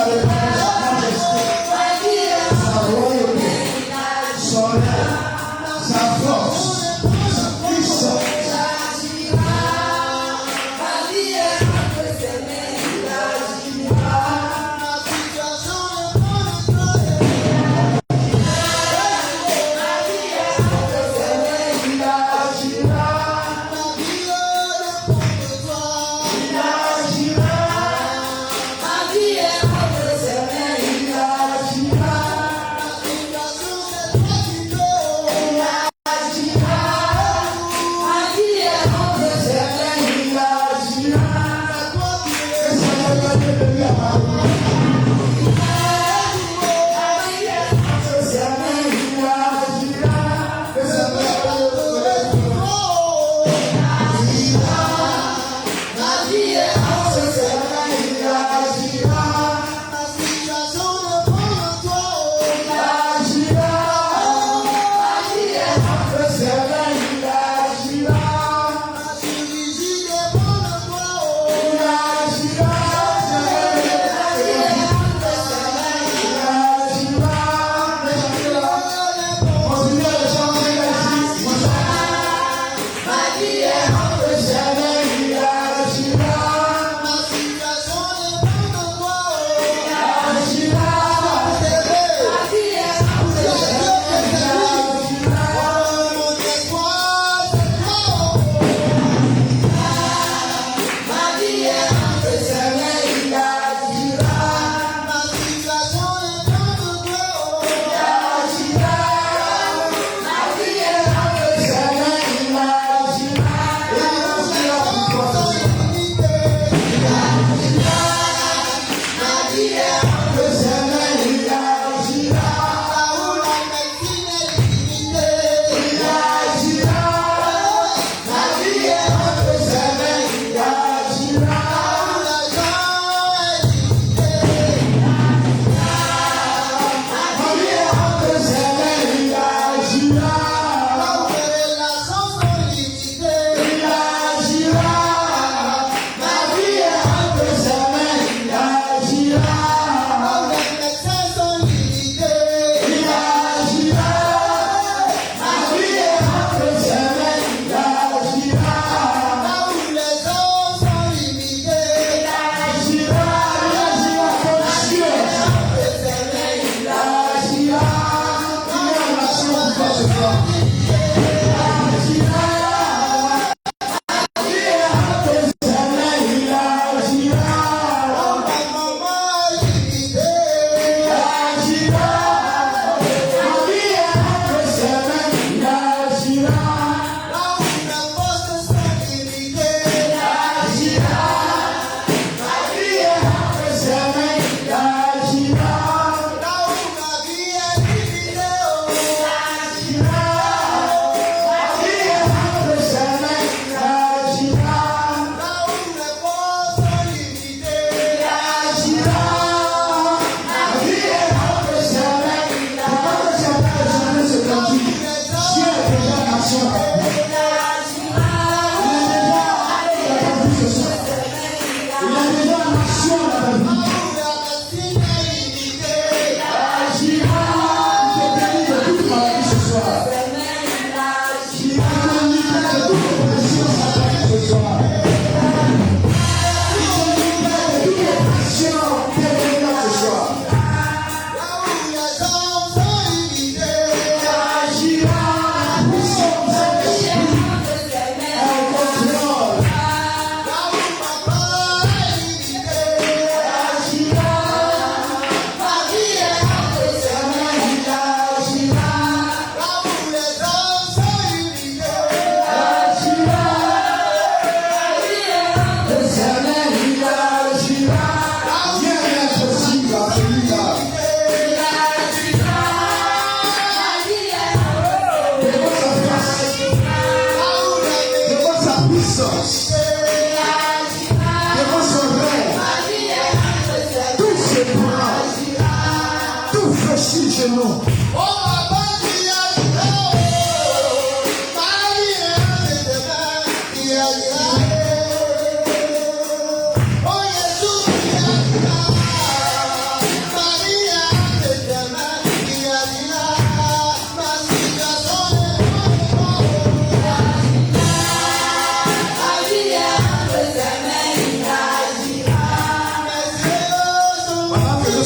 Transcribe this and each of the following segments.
Agira.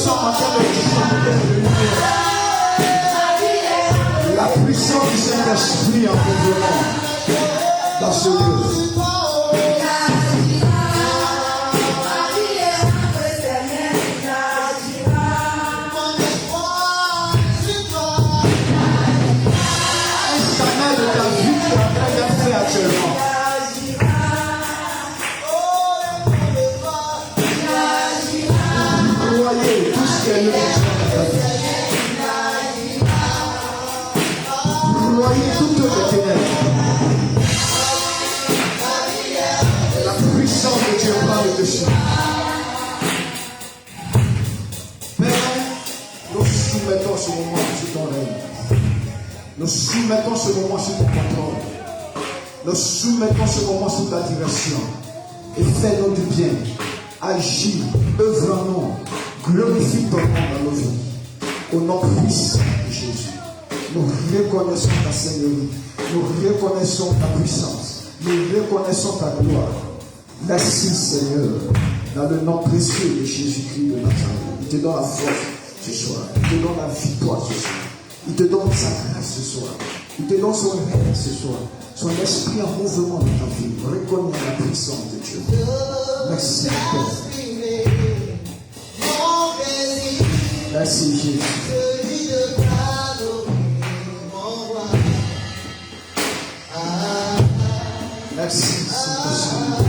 sommes en train de distribuer de lumière. La puissance du Saint-Esprit en mouvement dans ce lieu. Broyez toutes les ténèbres. La puissance de Dieu prend le dessus. Père, nous soumettons ce moment sous ton règne. Nous soumettons ce moment sous ton contrôle. Nous soumettons ce moment sous ta direction. Et fais-nous du bien. Agis, œuvre en nous. Glorifie ton nom dans nos vies. Au nom puissant de Jésus. Nous reconnaissons ta Seigneurie. Nous reconnaissons ta puissance. Nous reconnaissons ta gloire. Merci Seigneur. Dans le nom précieux de Jésus-Christ de Nazareth. Il te donne la force ce soir. Il te donne la victoire ce soir. Il te donne sa grâce ce soir. Il te donne son règne ce soir. Son esprit en mouvement dans ta vie. Reconnais la puissance de Dieu. Merci Père. Merci Jésus. Merci Saint-Esprit.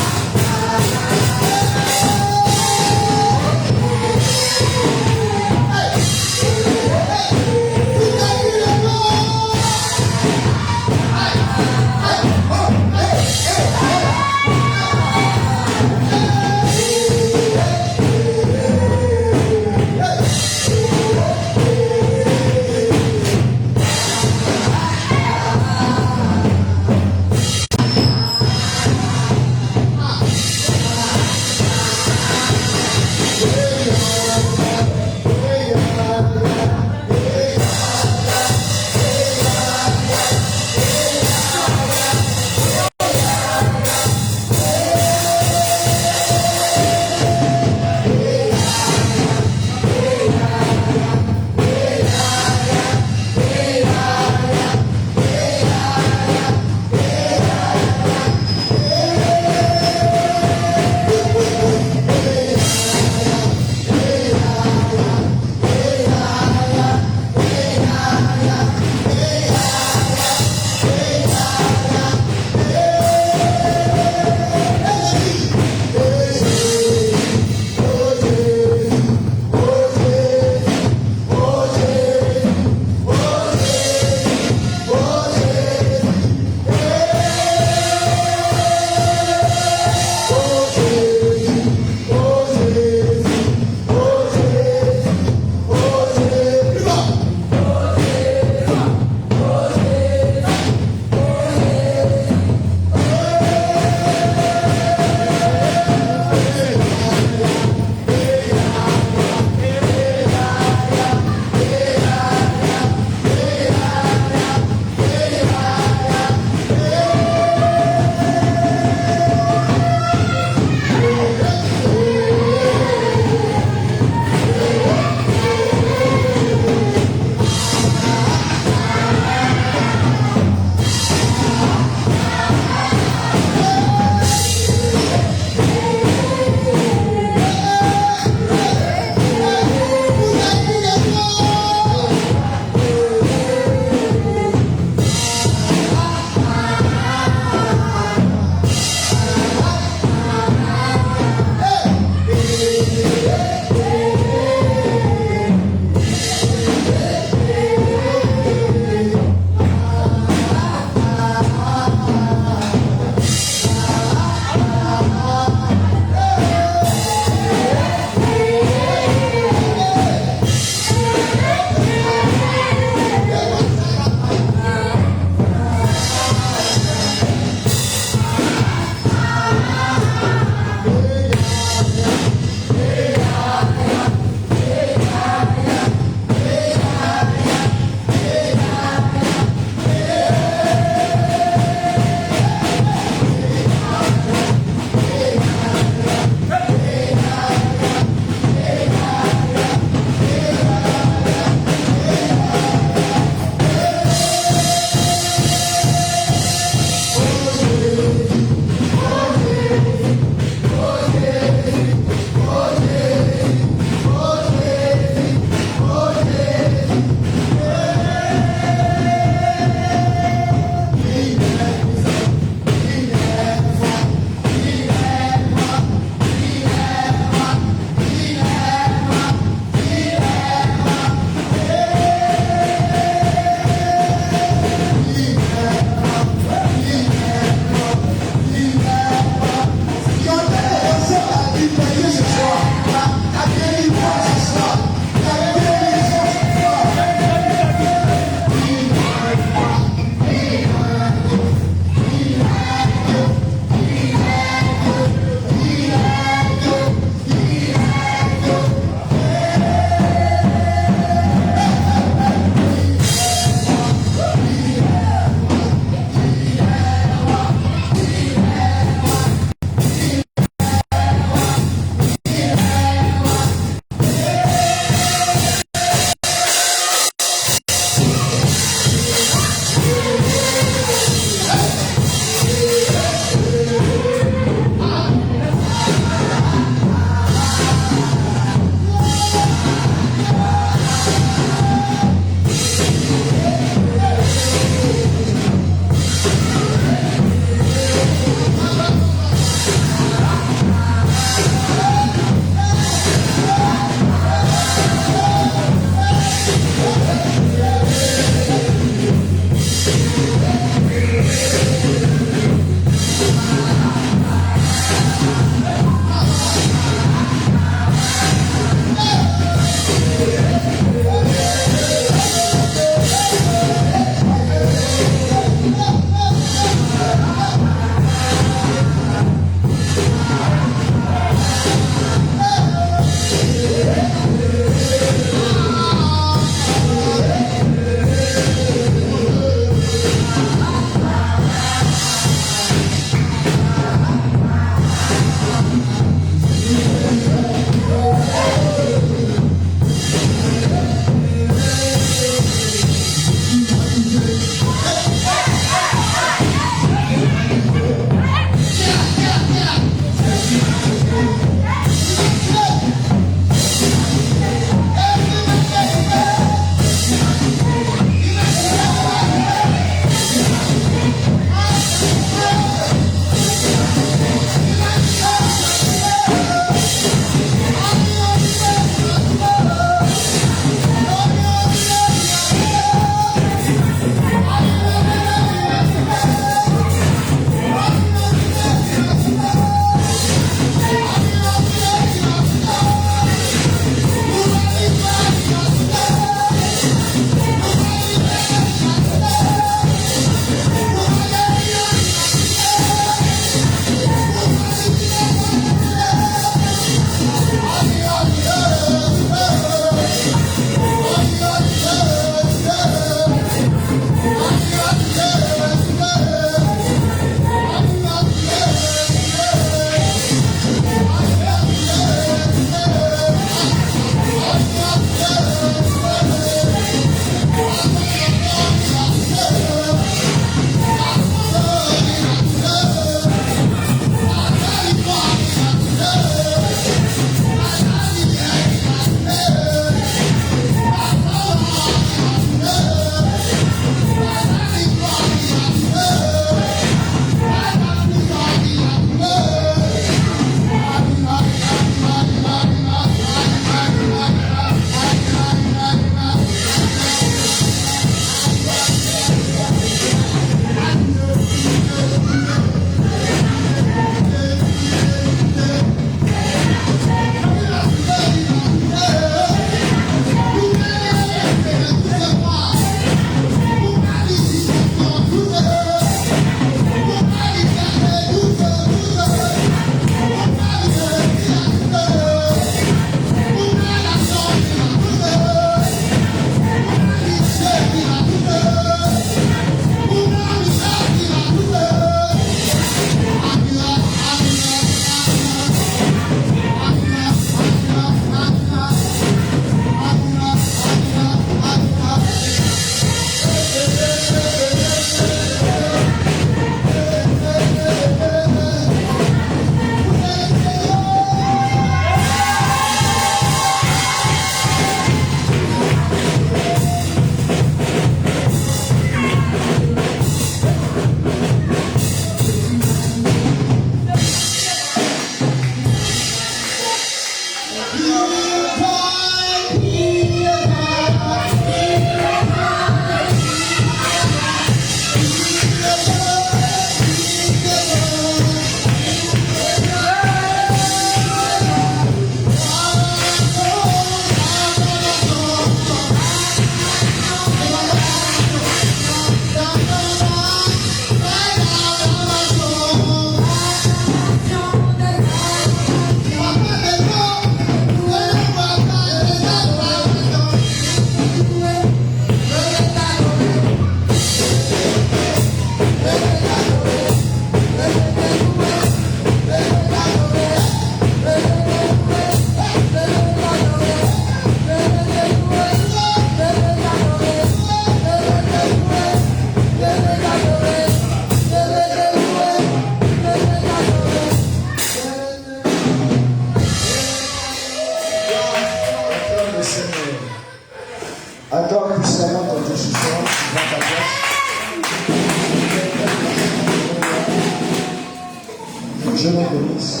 je le bénisse.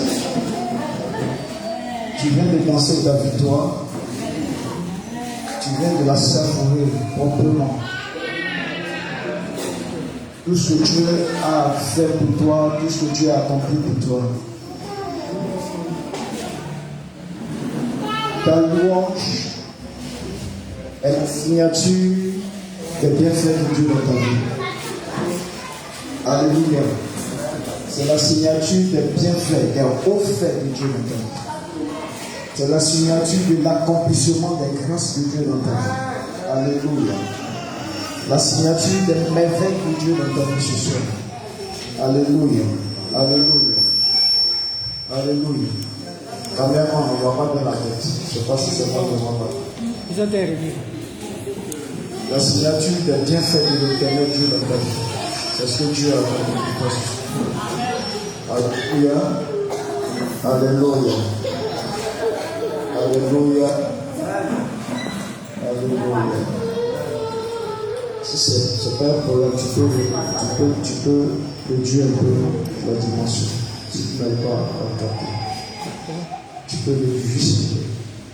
Tu viens de danser ta victoire. Tu viens de la savourer proprement. Tout ce que Dieu a fait pour toi, tout ce que Dieu a accompli pour toi. Ta louange est la signature des bienfaits de Dieu dans ta vie. Alléluia. C'est la signature des bienfaits, des hauts faits de Dieu dans ta vie. C'est la signature de l'accomplissement des grâces de Dieu dans ta vie. Alléluia. La signature des merveilles de Dieu dans ta vie ce soir. Alléluia. Alléluia. Alléluia. Caméraman, on ne voit pas dans la tête. Je ne sais pas si c'est moi qui vois pas. La signature des bienfaits de l'éternel Dieu dans ta vie. C'est ce que Dieu a fait pour toi. Alléluia. Alléluia. Alléluia. Alléluia. Si ce n'est pas un problème, tu peux réduire un peu la dimension. Si tu n'arrives pas à capter. Tu peux réduire juste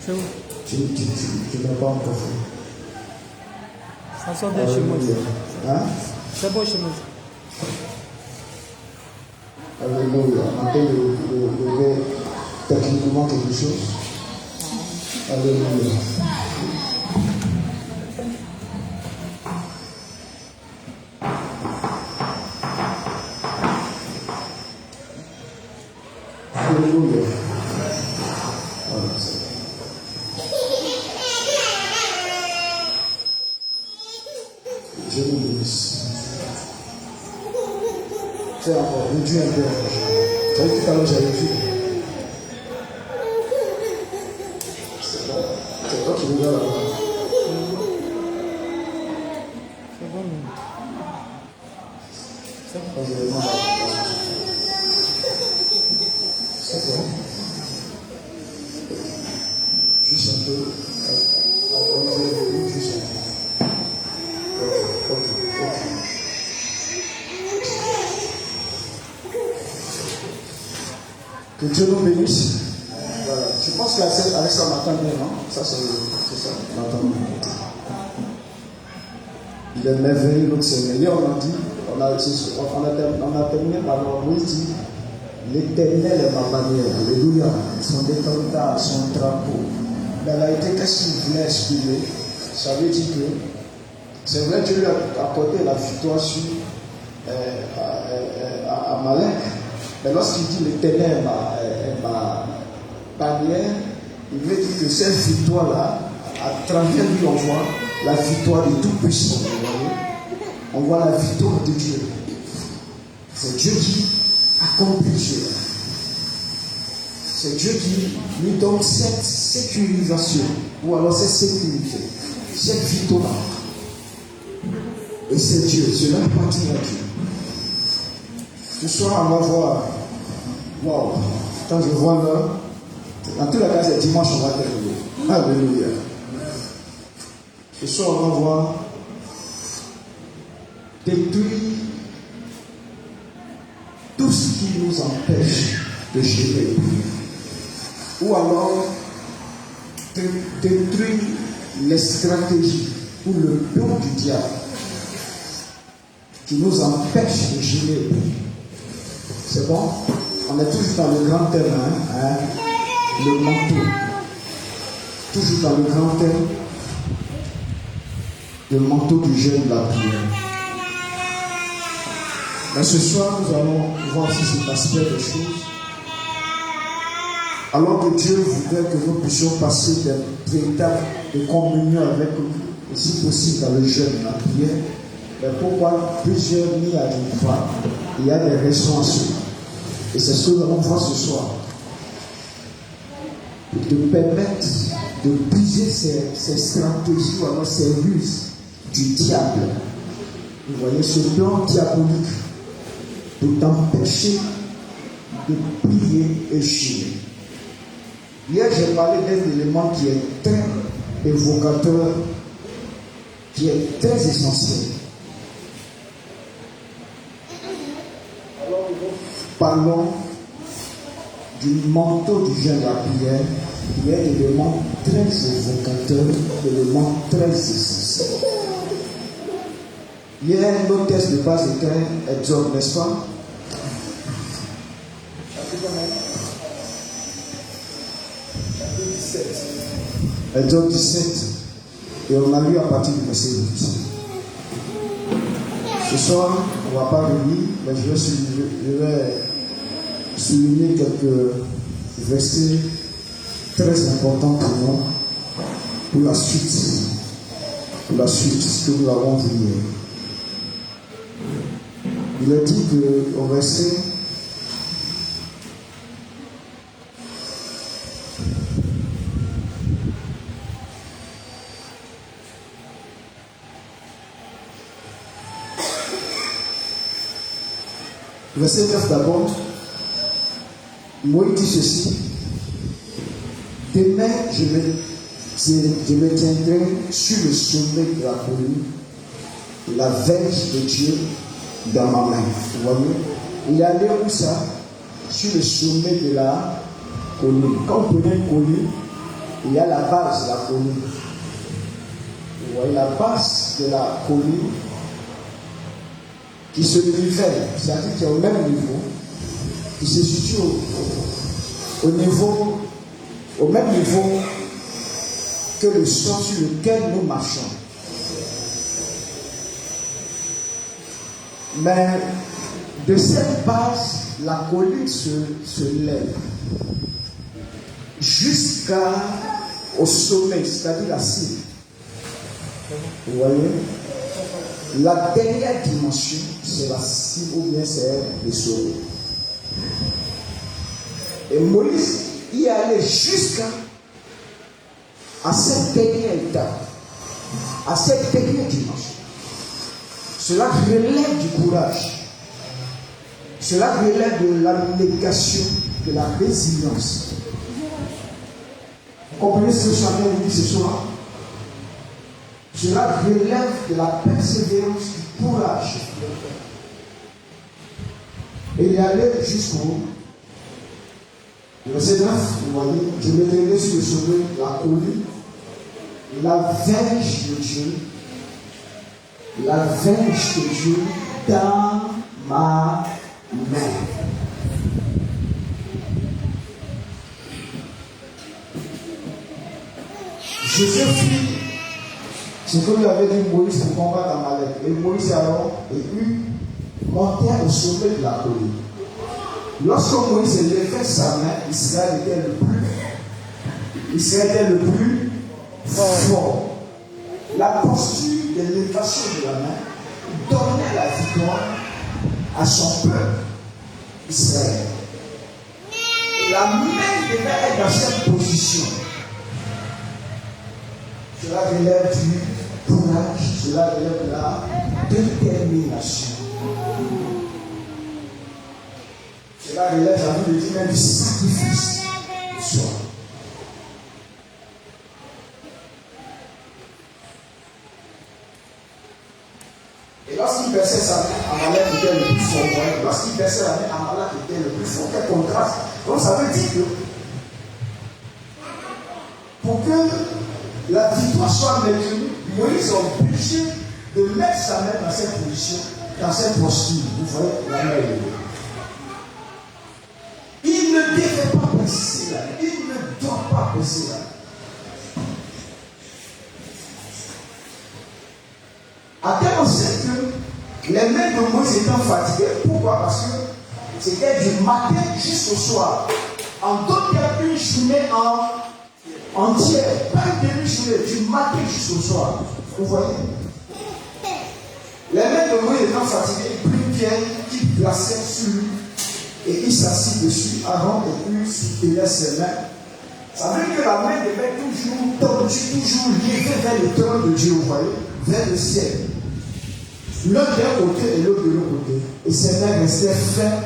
un peu. Tu n'as pas encore fait. Ça sort bien chez moi. Hein? C'est bon chez moi. Alléluia. On peut lever techniquement quelque chose. Alléluia. Alléluia. Voilà, c'est Dieu nous bénisse. Fais encore, réduis un peu. Tu as vu tout à l'heure, j'avais vu. C'est bon. C'est toi qui regardes là-bas. C'est bon. C'est bon. Quand je demande à la c'est bon. Juste un peu. Juste un peu. Ok. Que Dieu nous bénisse. Voilà. Je pense qu'avec ça, on m'entend bien, non? Ça, c'est ça. On m'entend bien. Il est merveilleux, notre Seigneur. Hier, on a dit, on a terminé par l'Hébreu dit, l'Éternel est ma bannière. Alléluia. Son étendard, son drapeau. Mais elle a été, qu'est-ce qu'il voulait exprimer? Ça veut dire que c'est vrai que Dieu lui a apporté la victoire sur Amalek. Mais lorsqu'il dit l'Éternel est ma bannière, il veut dire que cette victoire-là, à travers lui, on voit la victoire de tout puissant. On voit la victoire de Dieu. C'est Dieu qui accomplit cela. C'est Dieu qui lui donne cette sécurisation, ou alors cette sécurité, cette victoire. Et c'est Dieu, cela appartient à Dieu. Ce soir, on va voir. Wow. Quand je vois l'heure, en tout cas, c'est dimanche, on va terminer. Alléluia. Ce soir, on va voir détruire tout ce qui nous empêche de gérer. Ou alors détruire les stratégies ou le plan du diable qui nous empêche de gérer. C'est bon? On est toujours dans le grand thème, hein? Le manteau. Toujours dans le grand thème. Le manteau du jeûne de la prière. Mais ce soir, nous allons voir aussi cet aspect des choses. Alors que Dieu voudrait que nous puissions passer des étapes de communion avec lui, et si possible dans le jeûne de la prière. Mais pourquoi plusieurs n'y arrivent pas? Il y a des raisons à cela. Et c'est ce que nous allons voir ce soir. Pour te permettre de briser ces stratégies ou alors ces ruses du diable. Vous voyez ce plan diabolique pour t'empêcher de prier et chier. Hier, j'ai parlé d'un élément qui est très évocateur, qui est très essentiel. Alors, nous parlons du manteau du jeûne de la prière, il y a des éléments très évocateurs, des éléments très essentiels. Il y a un autre texte de base était Exode, n'est-ce pas? Exode 17. Et on a lu à partir du verset 8. Ce soir, on ne va pas relire, mais je vais souligner quelques versets très importants pour nous, pour la suite, ce que nous avons vu hier. Il est dit qu'au verset verset 9 d'abord, Moïse dit ceci: demain je me tiendrai sur le sommet de la colline, la verge de Dieu dans ma main. Vous voyez, il est allé où ça? Sur le sommet de la colline. Quand on prenait une colline, il y a la base de la colline. Vous voyez la base de la colline qui se nivelle, c'est-à-dire qui est au même niveau, qui se situe au même niveau que le sol sur lequel nous marchons. Mais de cette base, la colline se lève jusqu'au sommet, c'est-à-dire la cime. Vous voyez? La dernière dimension, c'est la cime ou bien c'est le sommet. Et Moïse y est allé jusqu'à cette dernière étape, à cette dernière dimension. Cela relève du courage. Cela relève de l'abnégation, de la résilience. Vous comprenez ce que je suis en train de dire ce soir? Cela relève de la persévérance, du courage. Et il est allé jusqu'au verset 9, vous voyez, je mettrai sur le sommet la colline, la verge de Dieu, dans ma main. Joseph fit ce que lui avait dit Moïse pour combattre Amalek. Et Moïse et Aaron montèrent au sommet de la colline. Lorsque Moïse levait sa main, Israël était le plus fort. La posture de l'élévation de la main donnait la victoire à son peuple, Israël. La main devait être dans cette position. Cela relève du courage, cela relève de la détermination. Cela relève, à vous de dire, même du sacrifice de soi. Et lorsqu'il baissait sa main, Amalek était le plus fort. Lorsqu'il baissait la main, Amalek était le plus fort. Quel contraste. Donc ça veut dire que pour que la victoire soit maintenue, Moïse a obligé de mettre sa main dans cette position, dans cette posture. Vous voyez, la main est levée. Il ne devait pas baisser la main. Il ne doit pas baisser la main. À tel enseigne que les mains de Moïse étaient fatiguées. Pourquoi? Parce que c'était du matin jusqu'au soir. En d'autres cas, une journée entière, pas une demi-journée, du matin jusqu'au soir. Vous voyez? Les mains de Moïse étant fatiguées, il prit une pierre qu'il plaçait sur lui et il s'assit dessus avant et puis il laisse ses mains. Ça veut dire que la main devait toujours tendue, toujours liée vers le trône de Dieu, vous voyez, vers le ciel. L'un d'un côté et l'autre de l'autre côté. Et ses mains restaient fermes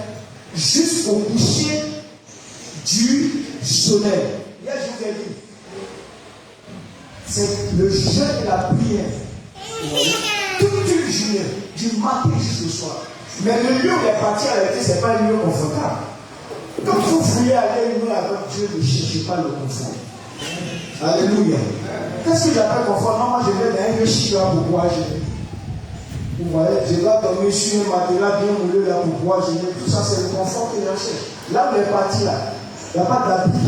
jusqu'au coucher du soleil. Hier, je vous ai dit, c'est le jeûne et la prière. Toute une journée, du matin jusqu'au soir. Mais le lieu où il est parti à l'été, ce n'est pas un lieu confortable. Quand vous voulez aller loin avec Dieu, ne cherchez pas le confort. Alléluia. Qu'est-ce que j'appelle confort? Non, moi je vais dans un vieux chinois pour pouvoir gêner. Vous voyez, je vais dormir sur un matelas bien moulé là pour pouvoir gêner. Tout ça, c'est le confort que je cherche. Là où il est parti là, il n'y a pas d'habit.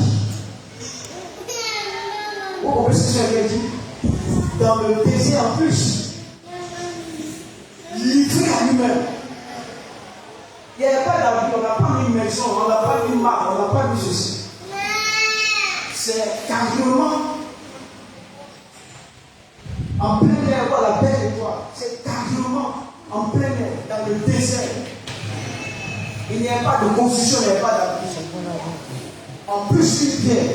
Vous comprenez ce que j'ai dit? Dans le désert en plus, livré à lui-même. Il n'y avait pas d'habit, on n'a pas mis une maison, on n'a pas mis une marque, on n'a pas mis ceci. C'est carrément en plein air, voilà, la belle étoile. C'est carrément en plein air, dans le désert. Il n'y a pas de construction, il n'y a pas d'habit. En plus, une pierre.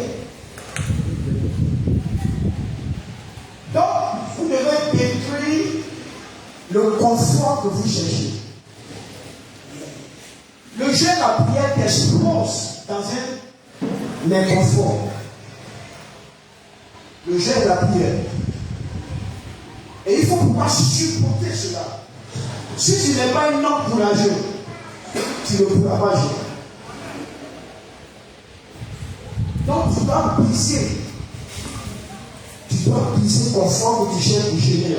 Donc, vous devez détruire le confort que vous cherchez. Le jeûne, la prière t'expose dans un inconfort. Le jeûne, la prière. Et il faut pouvoir supporter cela. Si tu n'es pas un homme courageux, tu ne pourras pas jeûner. Donc tu dois briser. Tu dois briser le confort que tu cherches pour jeûner.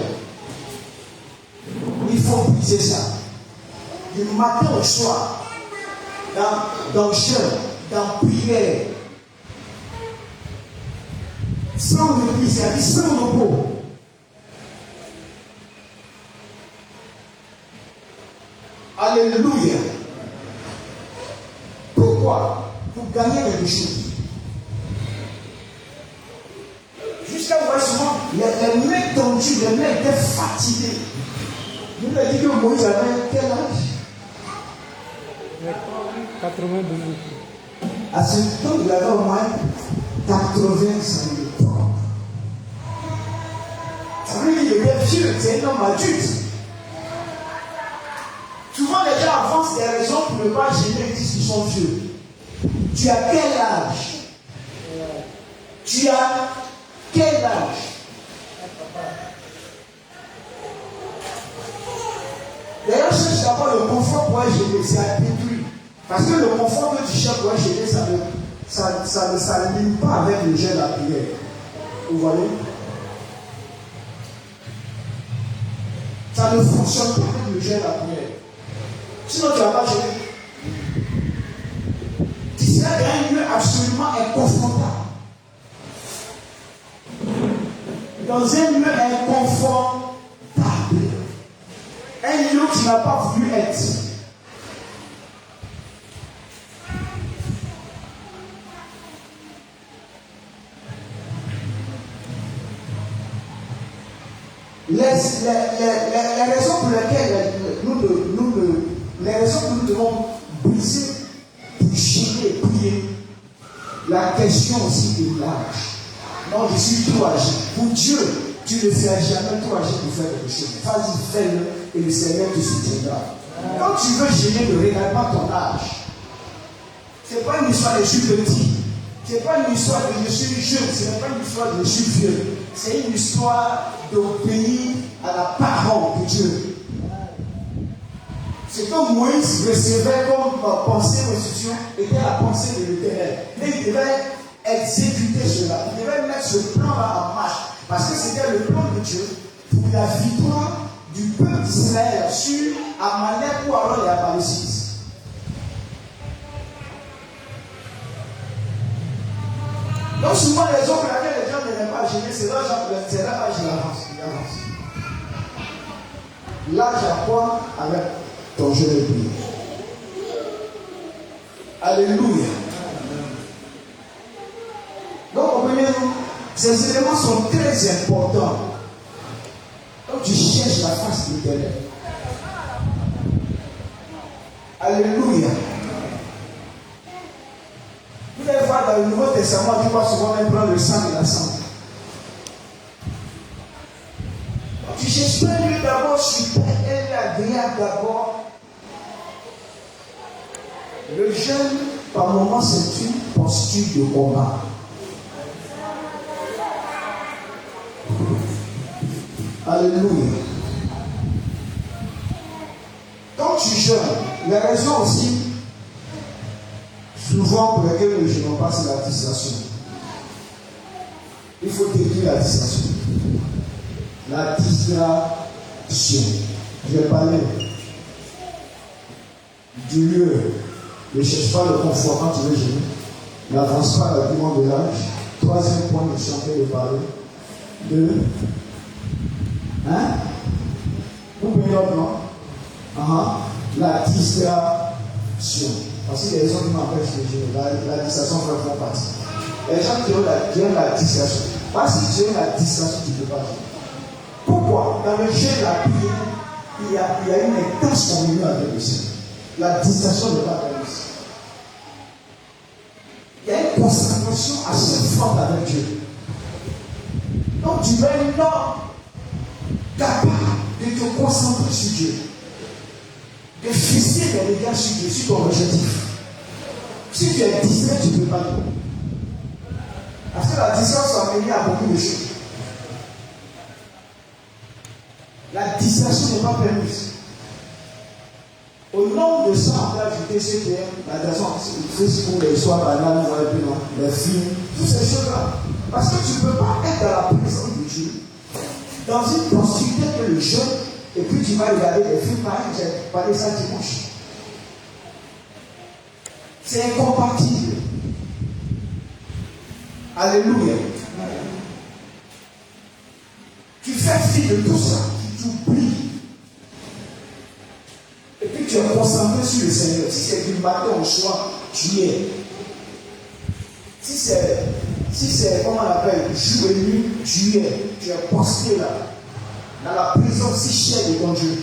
Il faut briser ça. Du matin au soir, dans le jeûne, dans la prière, sans repli, c'est-à-dire sans repos. Alléluia. Pourquoi? Pour gagner quelque chose. Jusqu'à souvent, les mecs tendus, les mecs étaient fatigués. Nous avons dit que Moïse avait quel âge? 82 ans. À ce temps, il avait au moins 85 ans. Ça veut dire qu'il était vieux, c'est un homme adulte. Souvent, les gens avancent des raisons pour ne pas gêner, ils disent qu'ils sont vieux. Tu as quel âge? Tu as quel âge? D'ailleurs, cherche d'abord le confort pour être gêné, c'est à détruire. Parce que le confort que tu cherches pour être gêné, ça ne s'aligne pas avec le jeûne de la prière. Vous voyez? Ça ne fonctionne pas avec le jeûne de la prière. Sinon, tu ne vas pas gêner. Tu seras dans un lieu absolument inconfortable. Dans un lieu inconfortable. Un lieu où tu n'as pas voulu être. Les raisons pour lesquelles les raisons que nous devons briser pour gêner, prier, la question aussi est large. Non, je suis trop âgé. Pour Dieu, tu ne seras jamais trop âgé pour faire quelque chose. Vas-y, fais-le et le Seigneur te soutiendra. Quand tu veux gêner, ne regarde pas ton âge. Ce n'est pas une histoire de je suis petit. Ce n'est pas une histoire de je suis jeune. Ce n'est pas une histoire de je suis vieux. C'est une histoire d'obéir à la parole de Dieu. Ce que Moïse recevait comme pensée ou instruction était la pensée de l'Éternel. Mais il devait exécuter cela. Il devait mettre ce plan-là en marche. Parce que c'était le plan de Dieu pour la victoire du peuple d'Israël sur Amalek ou alors les Amalécites. Donc souvent les gens pour lesquels les gens n'aiment pas gêner, c'est là l'âge il avance. L'âge à quoi? Avec ton jeu de prière. Alléluia. Donc comprenez-nous, ces éléments sont très importants. Donc tu cherches la face de l'Éternel. Alléluia. Vous allez voir dans le Nouveau Testament, tu vas souvent même prendre le sang et la sang. Tu cherches pas lui d'abord super, elle est agréable d'abord. Le jeûne, par moment, c'est une posture de combat. Alléluia. Donc tu jeûnes. Les raisons aussi, Souvent, pour lesquels je n'en pas, c'est la distraction. Il faut détruire la distraction. La distraction. Je vais parler du lieu. Ne cherche pas le confort quand tu veux gêner. N'avance pas à l'argument de l'âge. Troisième point, je suis en train de parler de. Hein? Vous pouvez l'autre, non? La distraction. Parce qu'il y a des gens qui m'empêchent de gêner. La distraction fait font partie. Les gens qui ont la distraction. Parce que tu as la distraction, tu ne peux pas gêner. Pourquoi? Dans le jeu de la prière, il y a une intense communion avec le Seigneur. La distraction n'est pas permise. Il y a une concentration assez forte avec Dieu. Donc tu vas être capable de te concentrer sur Dieu. De fixer les regards sur Dieu, sur ton objectif. Si tu es distrait, tu ne peux pas le. Parce que la distraction a mené à beaucoup de choses. La distraction n'est pas permise. Au nom de ça, on peut ajouter CTM, la distraction, Facebook, les histoires banales, les films, toutes ces choses-là. Parce que tu ne peux pas être dans la présence de Dieu, dans une prostituée que le jeûne, et puis tu vas regarder des films, pareil, j'ai parlé ça dimanche. C'est incompatible. Alléluia. Tu fais fi de tout ça, tu oublies. Et puis tu es concentré sur le Seigneur. Si c'est du matin au soir, tu y es. Si c'est, comment on appelle, jour et nuit, tu y es. Tu es posté là. Dans la présence si chère de ton Dieu.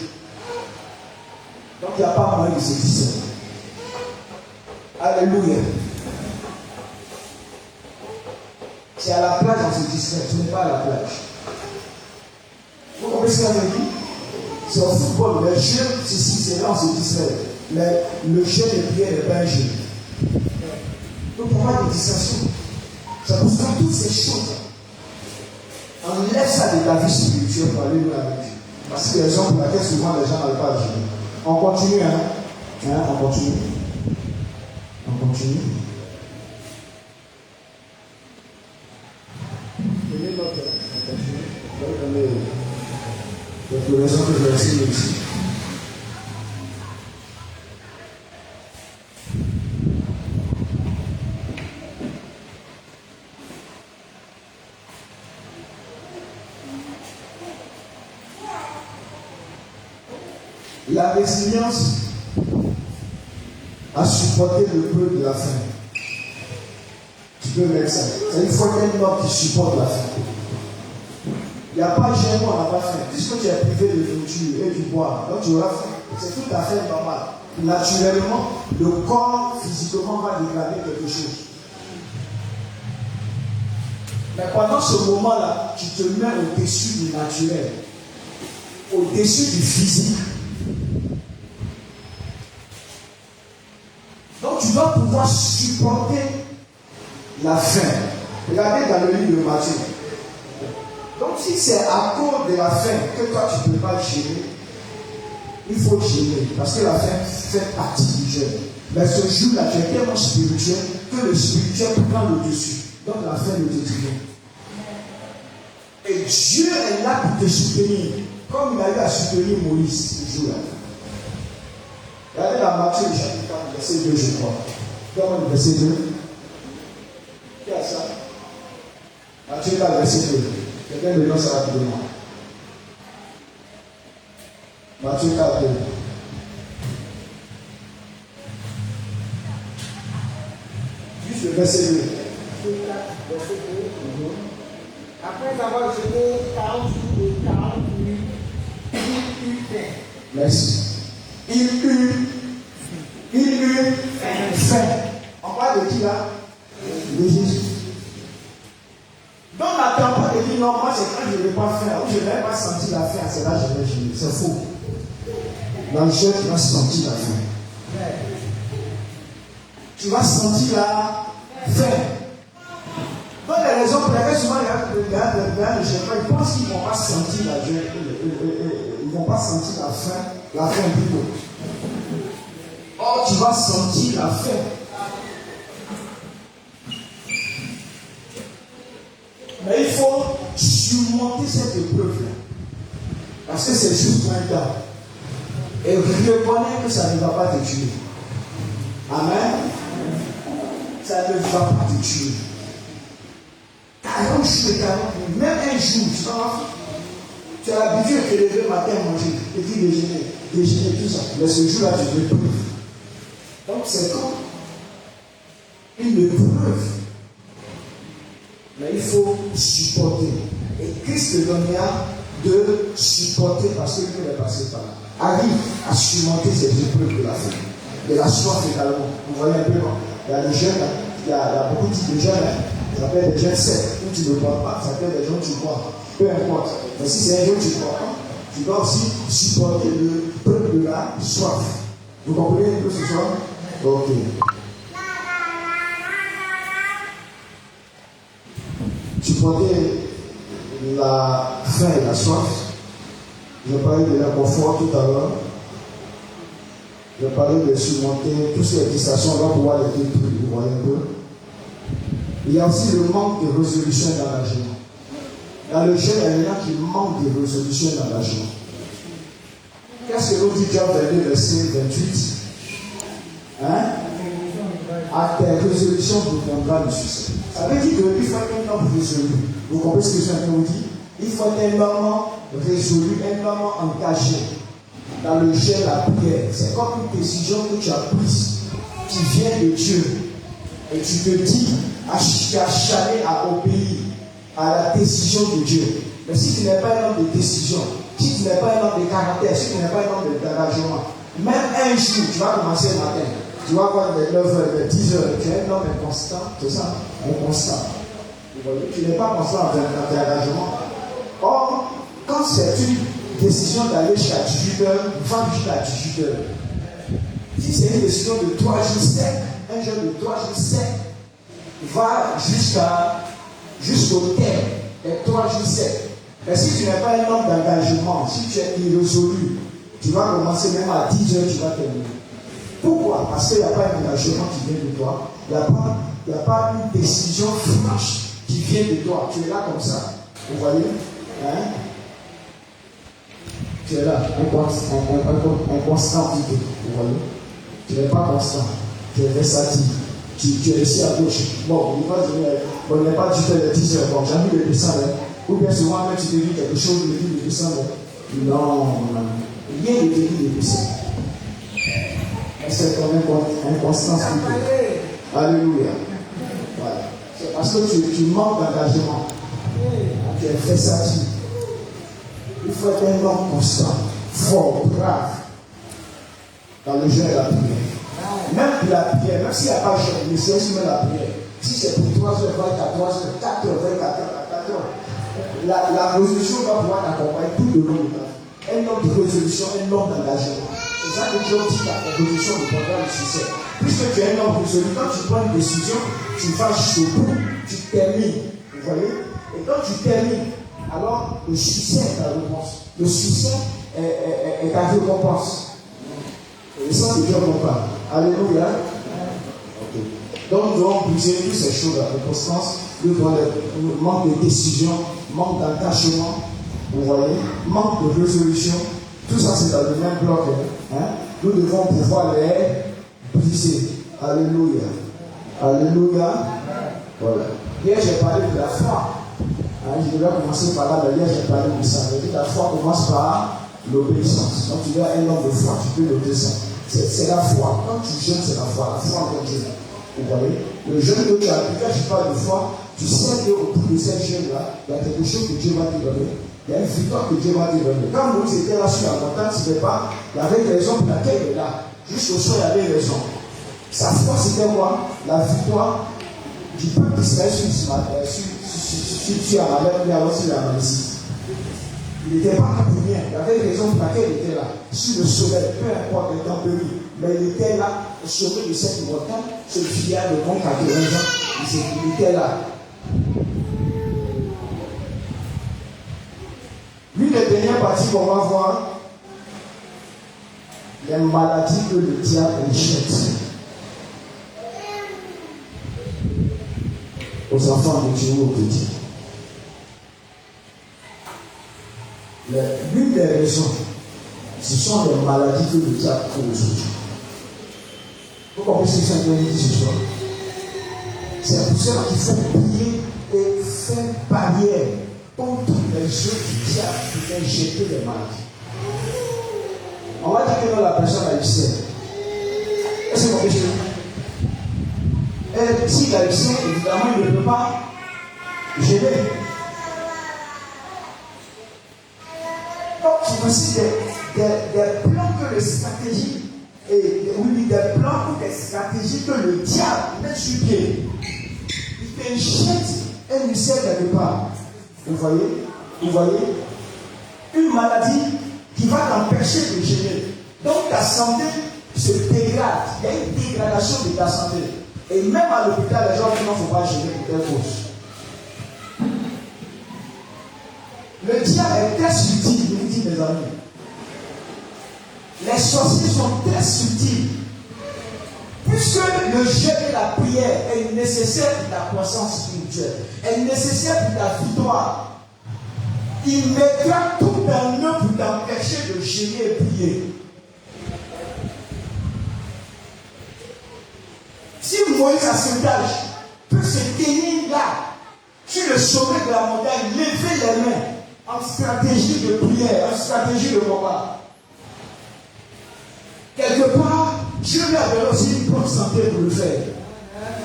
Donc il n'y a pas moyen de se distraire. Alléluia. C'est à la plage on se distrait, tu n'es pas à la plage. Vous comprenez ce que j'ai dit? C'est au football, les jeux, c'est là on se distrait. Mais le jeu de prière n'est pas un jeu. Donc il n'y a pas de distraction. C'est pour ça que toutes ces choses, enlève ça de ta vie spirituelle pour aller loin avec Dieu. Parce que c'est la raison pour laquelle souvent les gens n'arrivent pas à gérer. On continue, hein? On continue. On continue. Donnez notre. On continue. Je vais donner la raison que je vais essayer ici. La résilience a supporté le peu de la faim. Tu peux mettre ça. C'est une fois qu'un homme qui supporte la faim. Il n'y a pas de gênement, on n'a pas faim. Puisque tu es privé de nourriture et du bois, donc tu auras faim. C'est tout à fait normal. Naturellement, le corps physiquement va déclarer quelque chose. Mais pendant ce moment-là, tu te mets au-dessus du naturel, au-dessus du physique. Donc tu dois pouvoir supporter la faim. Regardez dans le livre de Matthieu. Donc si c'est à cause de la faim que toi tu ne peux pas gérer, il faut gérer. Parce que la faim fait partie du jeûne. Mais ce jour-là, tu es tellement spirituel que le spirituel prend le dessus. Donc la faim ne te triomphe. Et Dieu est là pour te soutenir. Comme il a eu à soutenir Moïse ce jour-là. Regardez dans Matthieu chapitre 4, verset 2, je crois. Donne-moi le verset 2. Qui a ça? Matthieu 4, verset 2. Quelqu'un me donne ça rapidement. Matthieu 4, 2. Juste le verset 2. Après avoir jeûné 40 jours et 40 nuits, il eut faim. Merci. Il eut faim. On parle de qui là? De Jésus. Donc n'attends pas de dire non, moi c'est quand je n'ai pas faim, ou je n'ai pas senti la faim, c'est là que je vais gérer. C'est faux. Dans le jeu, tu vas sentir la faim. Tu vas sentir la faim. Donc les raisons pour lesquelles souvent les gens ils pensent qu'ils ne vont pas sentir la faim. Ils ne vont pas sentir la faim plutôt. Or, tu vas sentir la faim. Mais il faut surmonter cette épreuve-là. Parce que c'est juste un temps. Et reconnais que ça ne va pas te tuer. Amen. Ça ne va pas te tuer. 40 jours et 40 nuits, même un jour, tu as l'habitude de te lever le matin, manger, petit déjeuner, tout ça. Mais ce jour-là, tu te prouves. Donc c'est comme une épreuve. Mais il faut supporter. Et Christ te donnera de supporter parce qu'il est passé par là. Arrive à surmonter ces épreuves de la foi. De la soif également. Vous voyez un peu, non? Il y a des jeunes, il y a beaucoup de types de jeunes. Ça s'appelle des jeunes secs. Où tu ne bois pas, ça s'appelle des gens qui boivent. Peu importe. Mais si c'est un jour que tu ne bois pas, tu dois aussi supporter le peuple de la soif. Vous comprenez un peu ce soir? Ok. Supporter la faim et la soif. Je parlais de l'inconfort tout à l'heure. Je parlais de surmonter toutes ces distractions, on va pouvoir les détruire, vous voyez un peu. Il y a aussi le manque de résolution et d'engagement. Dans le jeune, il y en a qui manquent de résolution et d'engagement. Qu'est-ce que nous dit Job 22, verset 28? Hein? À tes résolutions vous prendra le succès. Ça veut dire qu'il faut être un homme résolu. Vous comprenez ce que je viens de vous dire? Il faut être un homme résolu, un homme engagé dans le jeûne, la prière. C'est comme une décision que tu as prise, qui vient de Dieu. Et tu te dis, tu as chané à obéir à la décision de Dieu. Mais si tu n'es pas un homme de décision, si tu n'es pas un homme de caractère, si tu n'es pas un homme d'engagement, même un jour, tu vas commencer le matin, tu vas voir les 9h, les 10h, tu es un homme inconstant, c'est ça, inconstant. Vous voyez, tu n'es pas constant dans tes engagements. Or, quand c'est une décision d'aller jusqu'à 18h, va jusqu'à 18h. Si c'est une décision de 3 jours secs, un jeûne de 3 jours secs, va jusqu'au terme, les 3 jours secs. Mais si tu n'es pas un homme d'engagement, si tu es irrésolu, tu vas commencer même à 10h, tu vas terminer. Pourquoi? Parce qu'il n'y a pas un engagement qui vient de toi. Il n'y a pas une décision franche qui vient de toi. Tu es là comme ça. Vous voyez? Hein? Tu es là, inconstant plutôt. Vous voyez? Tu n'es pas constant. Tu es versatile. Tu es ici à gauche. Bon, on n'est pas du tout les 10 heures. Bon, j'ai envie de descendre. Ou bien souvent, même tu te dis quelque chose, tu te dis de descendre. Non. Rien ne te dit de descendre. C'est ton inconstance plutôt. Alléluia. Voilà. C'est parce que tu manques d'engagement. Tu es versatile. Il faut être un homme constant, fort, brave, dans le jeûne et la prière. Même pour la prière, même s'il n'y a pas de jeûne, mais c'est juste la prière. Si c'est pour 3h20, 4h, 4h20, 4h, la résolution va pouvoir t'accompagner tout le long du temps. Un homme de résolution, un homme d'engagement. C'est ça que Dieu dit la résolution de prendra le succès. Puisque tu es un homme résolu, quand tu prends une décision, tu vas jusqu'au bout, tu termines. Vous voyez? Et quand tu termines, alors le succès est ta récompense. Le succès est ta récompense. Et ça, c'est Dieu qu'on parle. Alléluia. Okay. Donc, nous devons briser toutes ces choses, la inconstance, le manque de décision, manque d'engagement, vous voyez, manque de résolution. Tout ça, c'est dans le même bloc. Hein? Nous devons pouvoir les briser. Alléluia. Alléluia. Voilà. Hier, j'ai parlé de la foi. Je devais commencer par là, mais hier j'ai parlé de ça. Je dis que la foi commence par l'obéissance. Donc tu es un homme de foi, tu peux noter ça. C'est la foi. Quand tu jeûnes, c'est la foi en Dieu. Vous voyez? Le jeûne que tu as appliqué, je parle de foi, tu sais qu'au bout de cette jeûne-là, il y a quelque chose que Dieu va te donner. Il y a une victoire que Dieu va te donner. Quand nous étions là sur la montagne, ce n'est pas, il y avait raison pour laquelle il est là. Jusqu'au soir, il y avait raison. Sa foi, c'était quoi? La victoire du peuple d'Israël sur Amalek, mais alors sur la Malaisie. Il n'était pas rien. Il avait raison pour laquelle il était là. Sur le sommet, peu importe les tempéries, mais il était là, au sommet de cette montagne, ce vieillard de mon 80 ans, il était là. L'une des dernières parties qu'on va voir, les maladies que le diable injecte aux enfants de Dieu ou aux petits. l'une des raisons, ce sont les maladies que le diable cause aujourd'hui. Vous comprenez ce que c'est dit ce soir? C'est pour cela qu'il faut prier et faire barrière contre les jeux du diable qui viennent jeter les maladies. On va dire que dans la personne haïtienne, est-ce que vous comprenez? Si l'haïtien, évidemment, il ne peut pas gérer. Donc, c'est aussi des plans que les stratégies, des plans ou des stratégies que le diable met sur pied. Il te jette un mystère quelque part. Vous voyez? Une maladie qui va t'empêcher de gérer. Donc, ta santé se dégrade. Il y a une dégradation de ta santé. Et même à l'hôpital, les gens disent qu'il ne faut pas gérer pour telle cause. Le diable est très subtil, je vous dis mes amis. Les sorciers sont très subtils. Puisque le jeûne et la prière est nécessaire pour ta croissance spirituelle, est nécessaire pour ta victoire, il mettra tout en eux pour t'empêcher de jeûner et prier. Si Moïse à cet âge peut se tenir là, sur le sommet de la montagne, lever les mains en stratégie de prière, en stratégie de combat, quelque part, Dieu lui a donné aussi une bonne santé pour le faire.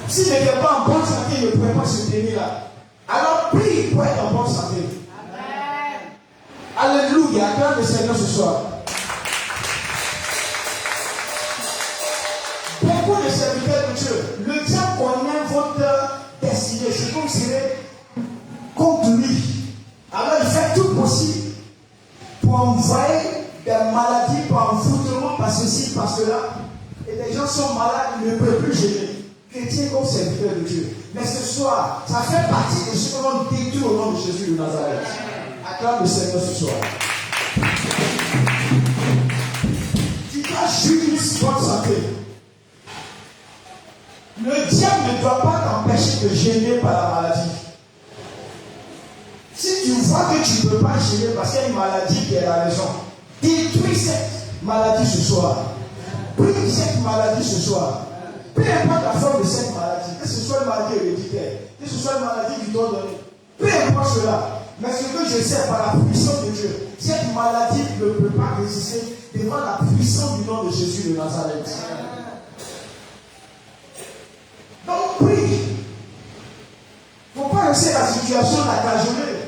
S'il n'était pas en bonne santé, il ne pourrait pas se tenir là. Alors prie pour être en bonne santé. Amen. Alléluia. Acclame le Seigneur ce soir. Beaucoup de serviteurs de Dieu, le diable connaît votre destinée. C'est comme s'il est contre lui. Alors il fait tout possible pour envoyer des maladies, par envoûtement, par ceci, par cela. Et les gens sont malades, ils ne peuvent plus gérer. Chrétiens comme serviteurs de Dieu. Mais ce soir, ça fait partie de ce que l'on détruit au nom de Jésus de Nazareth. Acclame le Seigneur ce soir. Tu dois juger sur bonne santé. Le diable ne doit pas t'empêcher de gêner par la maladie. Si tu vois que tu ne peux pas gêner parce qu'il y a une maladie qui est la raison, détruis cette maladie ce soir. Prie cette maladie ce soir. Peu importe la forme de cette maladie, que ce soit une maladie héréditaire, que ce soit une maladie qui t'ont donné, peu importe cela. Mais ce que je sais par la puissance de Dieu, cette maladie ne peut pas résister devant la puissance du nom de Jésus de Nazareth. Donc prie. Il ne faut pas laisser la situation la cajoler.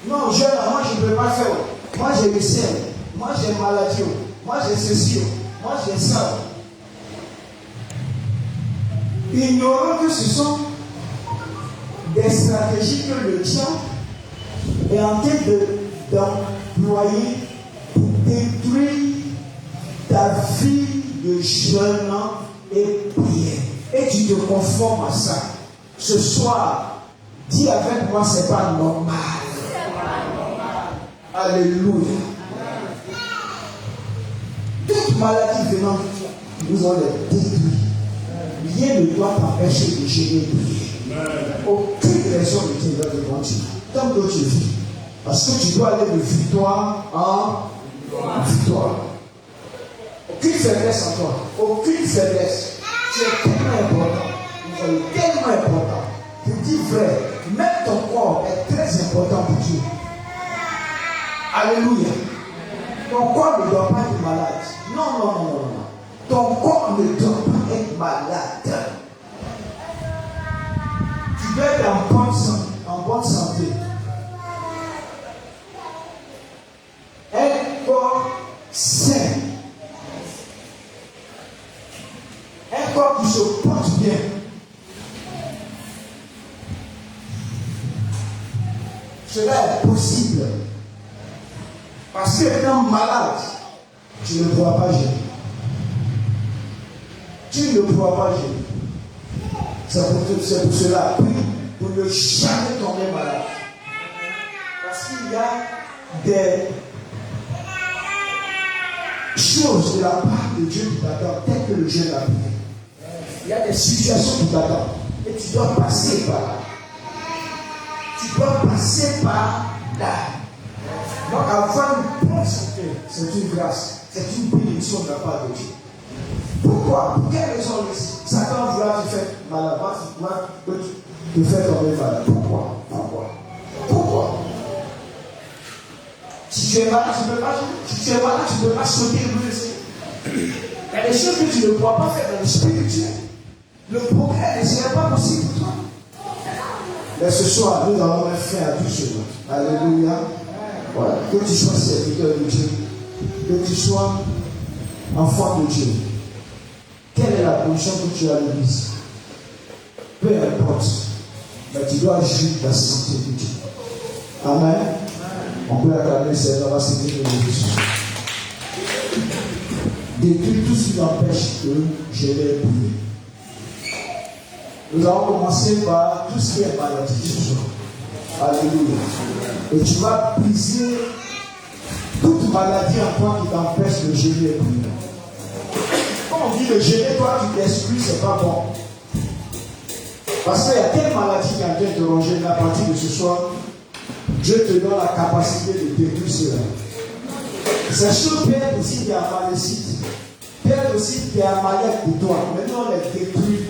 Non, jeune, moi je ne peux pas faire. Moi j'ai le ciel. Moi j'ai une maladie. Moi j'ai ceci. Moi j'ai ça. Ignorant que ce sont des stratégies que le diable est en train d'employer pour détruire ta vie de jeûne et prière. Et tu te conformes à ça. Ce soir, dis avec moi, c'est pas normal. Alléluia. Toute maladie venant de toi, nous allons les détruire. Rien ne doit t'empêcher de gérer et prier. Aucune raison de te de continuer. Tant que tu vis. Parce que tu dois aller de victoire en victoire. Aucune faiblesse en toi. Aucune faiblesse. Tu es tellement important. Vous êtes tellement important. Je dis vrai, même ton corps est très important pour Dieu. Alléluia. Ton corps ne doit pas être malade. Non. Ton corps ne doit pas être malade. Tu dois être en bonne santé. Un corps sain. Un corps qui se porte bien. Cela est possible. Parce que étant malade, tu ne pourras pas gérer. Tu ne pourras pas gérer. C'est pour cela, prie pour ne jamais tomber malade. Parce qu'il y a des choses de la part de Dieu qui t'attendent, telles que le jeûne a prié. Il y a des situations qui t'attendent. Et tu dois passer par là. Tu dois passer par là. Donc avoir une bonne santé, c'est une grâce, c'est une bénédiction de la part de Dieu. Pourquoi? Pour quelle raison Satan voudra te faire malade, te faire tomber malade? Pourquoi? Si tu es malade, tu ne peux pas sauter et blesser. Il y a des choses que tu ne pourras pas faire dans le spirituel. Le progrès ne serait pas possible pour toi. Mais ce soir, nous allons mettre fin à tout cela. Alléluia. Voilà. Que tu sois serviteur de Dieu, que tu sois enfant de Dieu. Quelle est la position que tu as à l'église? Peu importe. Mais tu dois agir la santé de Dieu. Amen. On peut acclamer le Seigneur, on va se dire de Jésus. Détruis tout ce qui empêche que je l'ai prié. Nous allons commencer par tout ce qui est maladie ce soir. Alléluia. Et tu vas briser toute maladie en toi qui t'empêche de jeûner et prier. Quand on dit de jeûner, toi tu t'exclus, c'est pas bon. Parce qu'il y a telle maladie qui est en train de te ronger, mais à partir de ce soir, Dieu te donne la capacité de détruire cela. C'est sûr, Père aussi, il y a un malécite. Père aussi, il y a un malade de toi. Maintenant, on les détruit.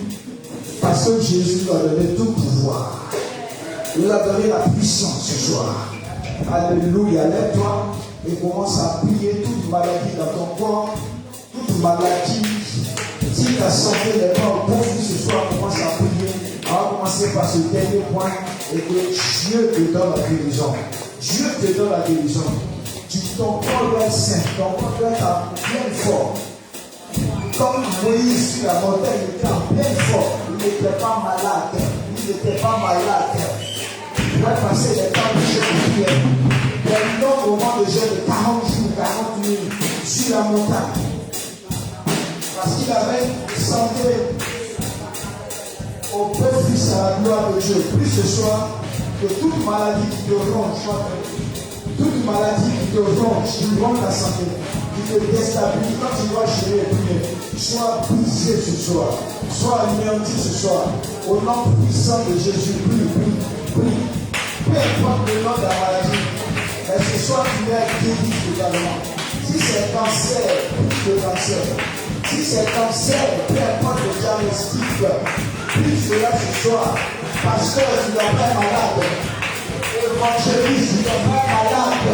Parce que Jésus lui a donné tout pouvoir. Il lui a donné la puissance ce soir. Alléluia. Lève-toi et commence à prier toute maladie dans ton corps. Toute maladie. Si ta santé n'est pas au bon bout ce soir, commence à prier. On va commencer par ce dernier point. Et que Dieu te donne la guérison. Dieu te donne la guérison. Ton corps doit être sain. Ton corps doit être en pleine forme. Comme Moïse sur la montagne, il était en pleine forme. Il n'était pas malade. Il va passer des temps de jeûne de prière. Des longs moments de jeûne de 40 jours, 40 minutes sur la montagne. Parce qu'il avait santé au Père, Fils à la gloire de Dieu. Plus ce soir, que toute maladie qui te ronge, toute maladie qui te ronge ta santé, qui te déstabilise, quand tu dois gérer et prier, sois brisé ce soir, sois anéanti ce soir, au nom puissant de Jésus, prie. Peu importe le nom de la maladie, mais ce soir tu es guéri totalement. Si c'est cancer, prie de cancer. Si c'est cancer, peu importe le diagnostic, prie cela ce soir, parce que tu dois pas être malade. Évangéliste, tu dois pas être malade.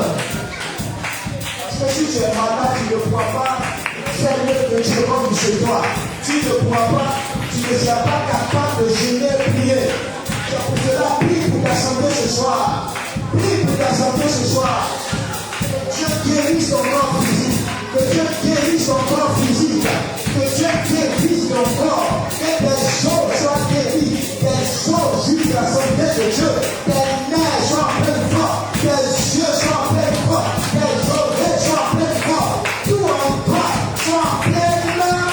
Parce que si tu es malade, tu ne pourras pas faire le que Dieu comme chez toi. Tu ne pourras pas, tu ne seras pas capable de gêner et prier. C'est pour cela, prie pour ta santé ce soir. Prie pour ta santé ce soir. Dieu guérisse ton corps physique. Que Dieu guérisse ton corps physique. Que Dieu guérisse ton corps. Que tes choses soient guéries. Tes choses jusqu'à la santé de Dieu. Tes nerfs soient en pleine forme. Tes yeux soient en pleine forme. Tes oreilles soient en pleine forme. Tout en toi soit en pleine forme.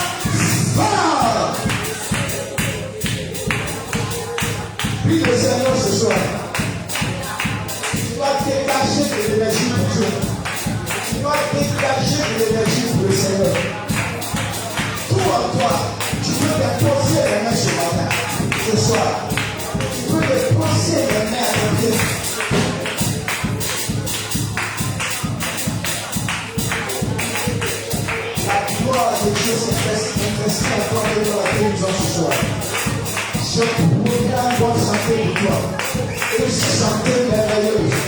Prie le Seigneur ce soir. Tu dois dégager de l'énergie pour Dieu. Tu dois dégager de l'énergie pour le Seigneur. Tout en toi, tu peux déposer les mains ce matin, ce soir. Tu peux déposer les mains à ton Dieu. La gloire de Dieu s'est manifestée à toi dans la guérison ce soir. Je proclame bonne santé pour toi. Une santé merveilleuse.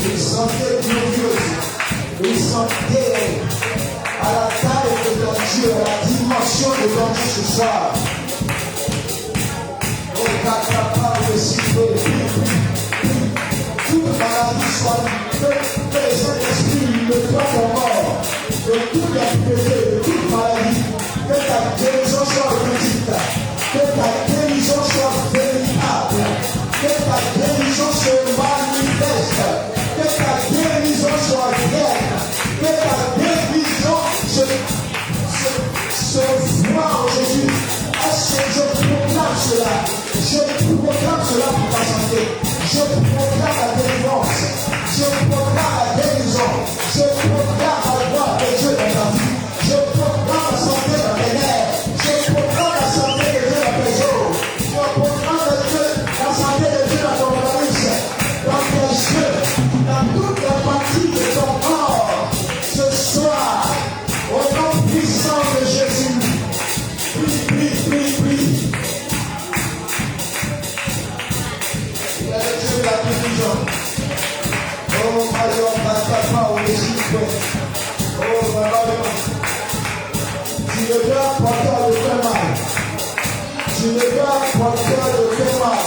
Une santé glorieuse. Une santé à la taille de ton Dieu, à la dimension de ton Dieu ce soir. Oh, capable de citer, toute maladie soit que les Saint-Esprit ne soit ton mort, de toute impureté, de toute maladie, que ta guérison soit petite, que ta guérison soit véritable, que ta guérison se manifeste, que ta guérison soit réelle, que ta guérison se voit en Jésus. Est-ce que je proclame cela? Je proclame cela pour ta santé. Je proclame la délivrance. Je proclame la guérison. Je proclame la gloire de Dieu dans ta vie. Je proclame la santé dans tes nerfs. Je proclame la santé de Dieu dans tes os. Je proclame la santé de Dieu dans ton organisme, dans tes yeux, dans toute la partie de ton puissance de Jésus. Prie, prie, prie. Il y a le Dieu de la guérison. Oh, Mario, Papa, on est super. Oh, Mario. Tu ne dois pas de faire mal. Tu ne dois pas de faire mal.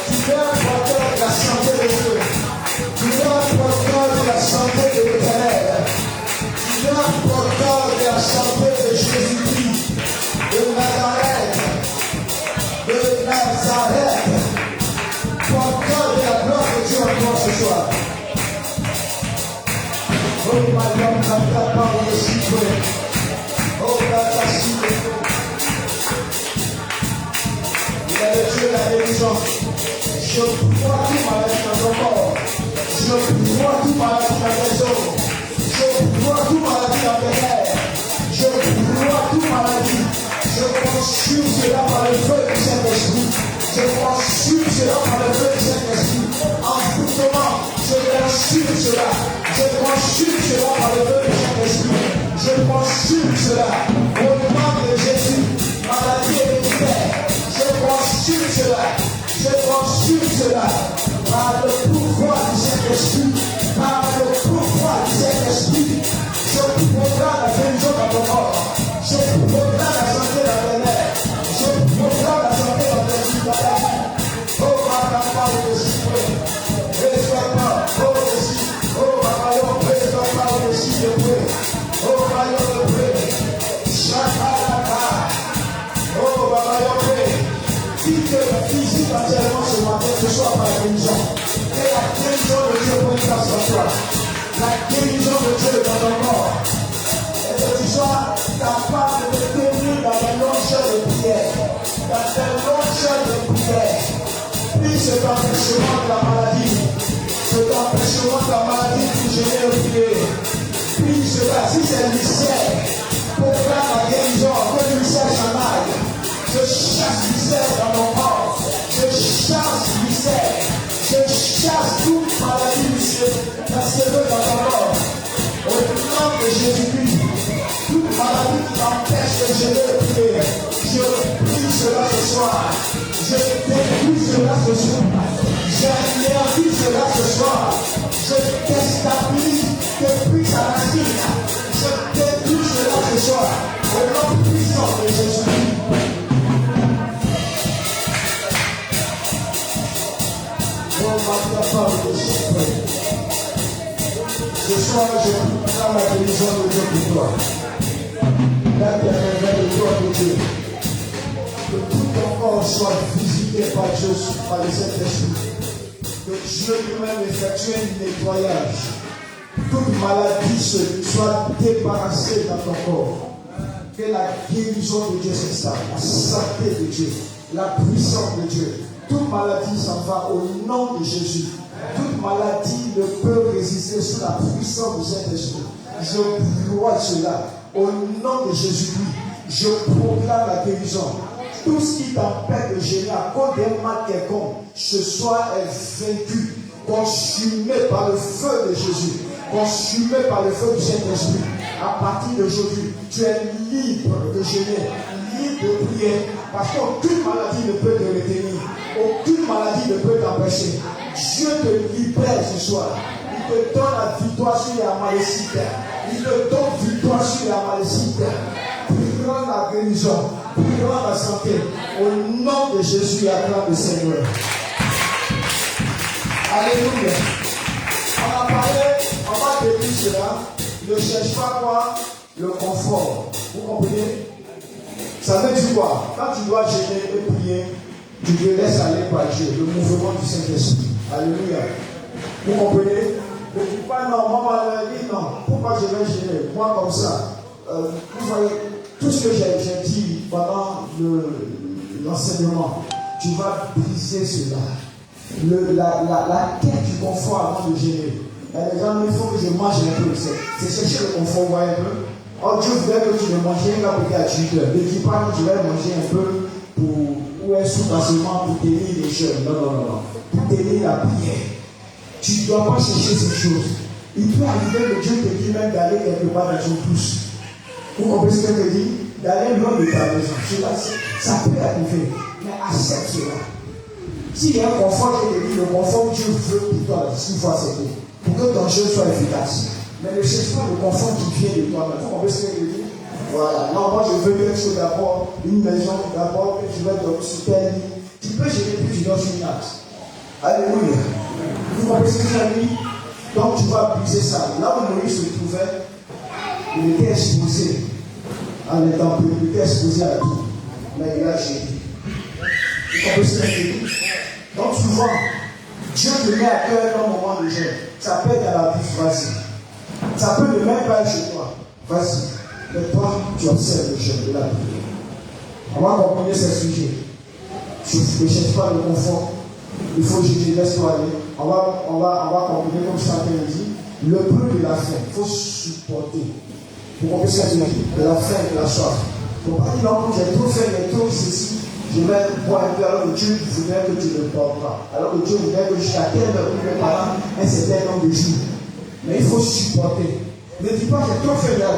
Tu dois pas de la santé de Dieu. Tu dois pas de la santé de l'Éternel. Tu dois pas de la santé de Jésus-Christ. De Nazareth. De Nazareth. Porteur de la gloire de Dieu encore ce soir. Oh, Madame, ta parole est si vraie. Oh, la si vraie. Il y a le Dieu de la guérison. Je vois tout maladie dans ton corps. Je vois tout maladie dans tes os. Je vois tout maladie dans tes nerfs. Je vois tout maladie. Je consume cela par le feu du Saint-Esprit. Je consume cela par le feu du Saint-Esprit. En tout moment, je consume cela. Je consume cela par le feu du Saint-Esprit. Je consume cela. Au nom de Jésus, maladie héréditaire. Je consume cela. Je consume cela. Par le pouvoir du Saint-Esprit. Par le pouvoir du Saint-Esprit. Je proclame la guérison dans ton corps. Je proclame la santé dans tes nerfs. Je proclame la santé dans tes maladies. Oh, ma parole de Dieu. Reçois pas. Oh, Jésus. Oh, ma parole, reçois pas au-dessus de Dieu. Oh, ma parole, prie. Chakalaka. Oh, ma parole, prie. Dis que le physique entièrement ce matin, ce soit par la guérison. Et la guérison de Dieu pour une place en toi. La guérison de Dieu dans ton corps. Et que tu sois capable de tenir dans les longues heures de prière. Dans tes longues heures de prière. Puis cet empêchement de la maladie. Cet empêchement de la maladie pour gêner le prier. Puis cela, si c'est le mystère, pour faire la guérison, que le mystère s'en aille. Je chasse l'ulcère dans mon corps. Je chasse l'ulcère. Je chasse toute maladie cancéreuse dans ton corps. Au nom de Jésus-Christ, toute maladie qui t'empêche de gérer le prier, je prie cela ce soir. Je détruis cela ce soir. J'anéantis cela ce soir. Je déstabilise depuis sa racine. Je détruis cela ce soir. Au nom puissant de Jésus-Christ. Ce soir, je prends la guérison de Dieu pour toi. La guérison de toi de Dieu. Que tout ton corps soit visité par Dieu, par le Saint-Esprit. Que Dieu lui-même effectue un nettoyage. Toute maladie soit débarrassée dans ton corps. Que la guérison de Dieu s'installe. La santé de Dieu. La puissance de Dieu. Toute maladie s'en va au nom de Jésus. Toute maladie ne peut résister sous la puissance du Saint-Esprit. Je vois cela au nom de Jésus-Christ. Je proclame la guérison. Tout ce qui t'empêche de gêner à cause d'un mal quelconque, ce soir est vaincu, consumé par le feu de Jésus, consumé par le feu du Saint-Esprit. À partir d'aujourd'hui, tu es libre de gêner, libre de prier, parce qu'aucune maladie ne peut te retenir. Aucune maladie ne peut t'empêcher. Dieu te libère ce soir. Il te donne la victoire sur les Amalécites. Il te donne victoire sur les Amalécites. Prends la guérison. Prends la santé. Au nom de Jésus, acclame le Seigneur. Alléluia. On a parlé, on va décrire cela. Ne cherche pas quoi? Le confort. Vous comprenez? Ça veut dire quoi? Quand tu dois gêner et prier, tu te laisses aller par Dieu, le mouvement du Saint-Esprit. Alléluia. Vous comprenez? Ne dis pas non, maman a dit non. Pourquoi je vais gêner? Moi comme ça. Vous voyez, tout ce que j'ai dit pendant l'enseignement, tu vas briser cela. La quête du confort avant de gêner. Les gens, il faut que je mange un peu. C'est chercher le confort, vous voyez un peu. Oh, Dieu voudrait que tu ne manges rien à 18 heures. Ne dis pas que tu vas manger un peu pour. Ou un sous-tassement pour tenir les jeunes. Non. Pour tenir la prière. Tu ne dois pas chercher ces choses. Il peut arriver que Dieu te dit même d'aller quelque part dans une douche. Vous comprenez ce que je dis? D'aller loin de ta maison. Cela, ça peut arriver. Mais accepte cela. S'il y a un confort qui te dit, le confort que Dieu veut pour toi, il faut accepter. Pour que ton jeu soit efficace. Mais ne cherche pas le confort qui vient de toi. Vous comprenez ce que je dis? Voilà. Non, moi je veux quelque chose d'abord, une maison d'abord, que je vais dormir sur tel lit. Tu peux gérer plus, tu dors sur une axe. Alléluia. Vous comprenez ce que j'ai dit? Donc tu vas briser ça. Là où Moïse se trouvait, il était exposé à l'étang, il était exposé à tout. Mais il a géré. Vous comprenez ce que j'ai dit? Donc souvent, Dieu te met à cœur un moment de jeûne. Ça peut être à la vie, vas-y. Ça peut ne même pas être chez toi. Vas-y. Mais toi, tu observes le jeûne de la vie. On va comprendre ce sujet. Je ne cherche pas le confort. Il faut juger, laisse-toi aller. On va comprendre comme ça dit. Le bruit de la faim, il faut supporter. Vous comprenez ce que je dis? De la faim et de la soif. Il ne faut pas dire non, j'ai trop faim, j'ai trop ceci. Je vais boire un peu alors que Dieu voudrait que tu ne boives pas. Alors que Dieu voudrait que jusqu'à tel heure où pendant un certain nombre de jours. Mais il faut supporter. Ne dis pas j'ai trop faim là.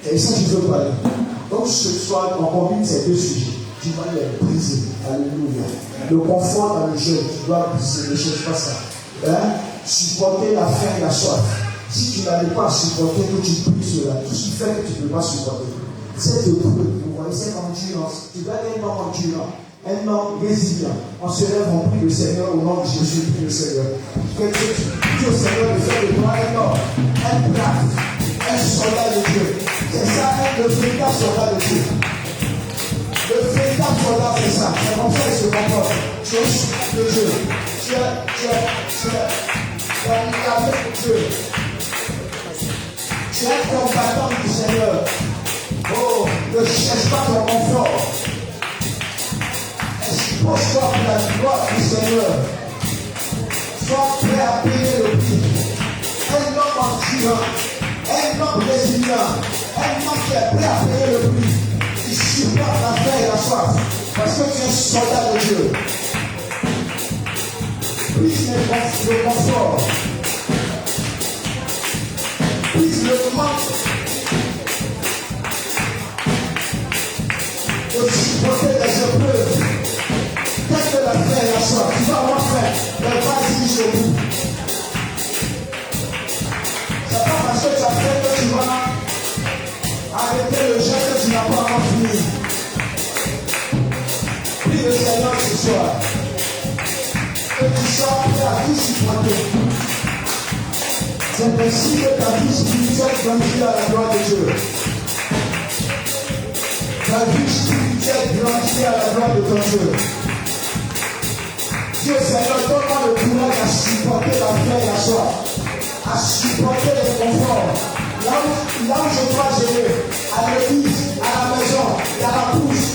C'est ça que je veux parler. Donc ce soir, on combine ces deux sujets. Tu vas les briser. Alléluia. Le confort dans le jeûne, tu dois briser. Ne cherche pas ça. Supporter la faim et la soif. Si tu n'arrives pas à supporter, que tu brises cela. Tout ce qui fait que tu ne peux pas supporter. Cette épreuve, vous voyez cette endurance. Tu dois être un homme endurant. Un homme résilient. On se lève, on prie le Seigneur au nom de Jésus, prie le Seigneur. Dis au Seigneur de faire de toi un homme, un brave, un soldat de Dieu. C'est ça, le véritable soldat de Dieu. Le véritable soldat, c'est ça. C'est comme ça qu'il se comporte. Tu es de Dieu. Tu es avec Dieu. Tu es combattant du Seigneur. Oh, ne cherche pas ton confort. Expose-toi pour la gloire du Seigneur. Sois prêt à payer le prix. Un homme endurant, un homme résilient, un homme qui est prêt à payer le prix. Qui supporte la faim et la soif. Parce que tu es un soldat de Dieu. Brise le confort. Brise le manque. De supporter les épreuves. Qu'est-ce que la faim et la soif? Tu vas avoir faim, mais vas-y jusqu'au bout. C'est pas parce que tu as fait que tu vas arrêter le jeûne que tu n'as pas encore fini. Prie le Seigneur ce soir. Que tu sois prêt à tout supporter. C'est ainsi que ta vie spirituelle grandit à la gloire de Dieu. Ta vie spirituelle grandit à la gloire de ton Dieu. Dieu Seigneur, donne-moi le courage à supporter la faim et la soif, à supporter les conforts. Là où je dois gérer, à l'église, à la maison et à la bouche.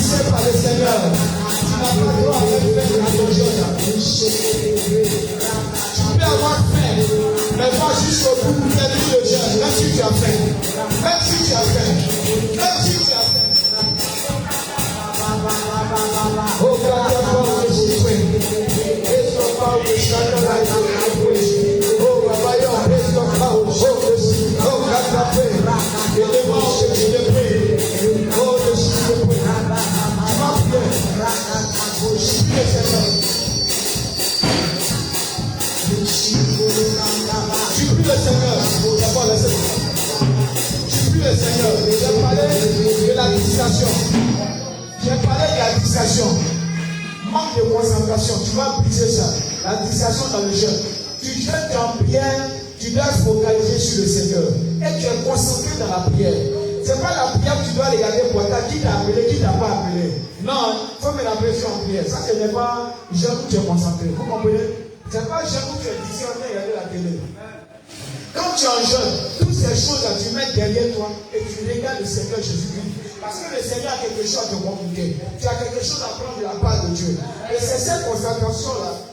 poussé par le Seigneur. Tu n'as pas droit à faire la religion. Tu peux avoir faim, mais pas jusqu'au bout pour terminer le jeûne. Même si tu as faim. Même si tu as faim. Même si tu as faim. Oh, God, raise your power to shine the light of your praise. Oh, Rabayon, raise your power. Oh, God, pray. Et les manches que tu te pries. Oh, le chien de prie. Tu vas prier. Je suis le Seigneur. Tu pries le Seigneur. D'abord, le Seigneur. Tu pries le Seigneur. J'ai parlé de la distraction. J'ai parlé de la distraction. Manque de concentration. Tu vas briser ça. La distraction dans le jeûne. Tu jeûnes en prière. Tu dois te focaliser sur le Seigneur. Et tu es concentré dans la prière. Ce n'est pas la prière que tu dois regarder pour toi. Qui t'a appelé, qui t'a pas appelé. Non, il faut mettre la pression en prière. Ça, ce n'est pas jeûne où tu es concentré. Vous comprenez? Ce n'est pas jeûne où tu es d'ici en train de regarder la télé. Quand tu es en jeûne, toutes ces choses-là, tu mets derrière toi et tu regardes le Seigneur Jésus-Christ. Parce que le Seigneur a quelque chose à te communiquer. Tu as quelque chose à prendre de la part de Dieu. Et c'est cette concentration-là,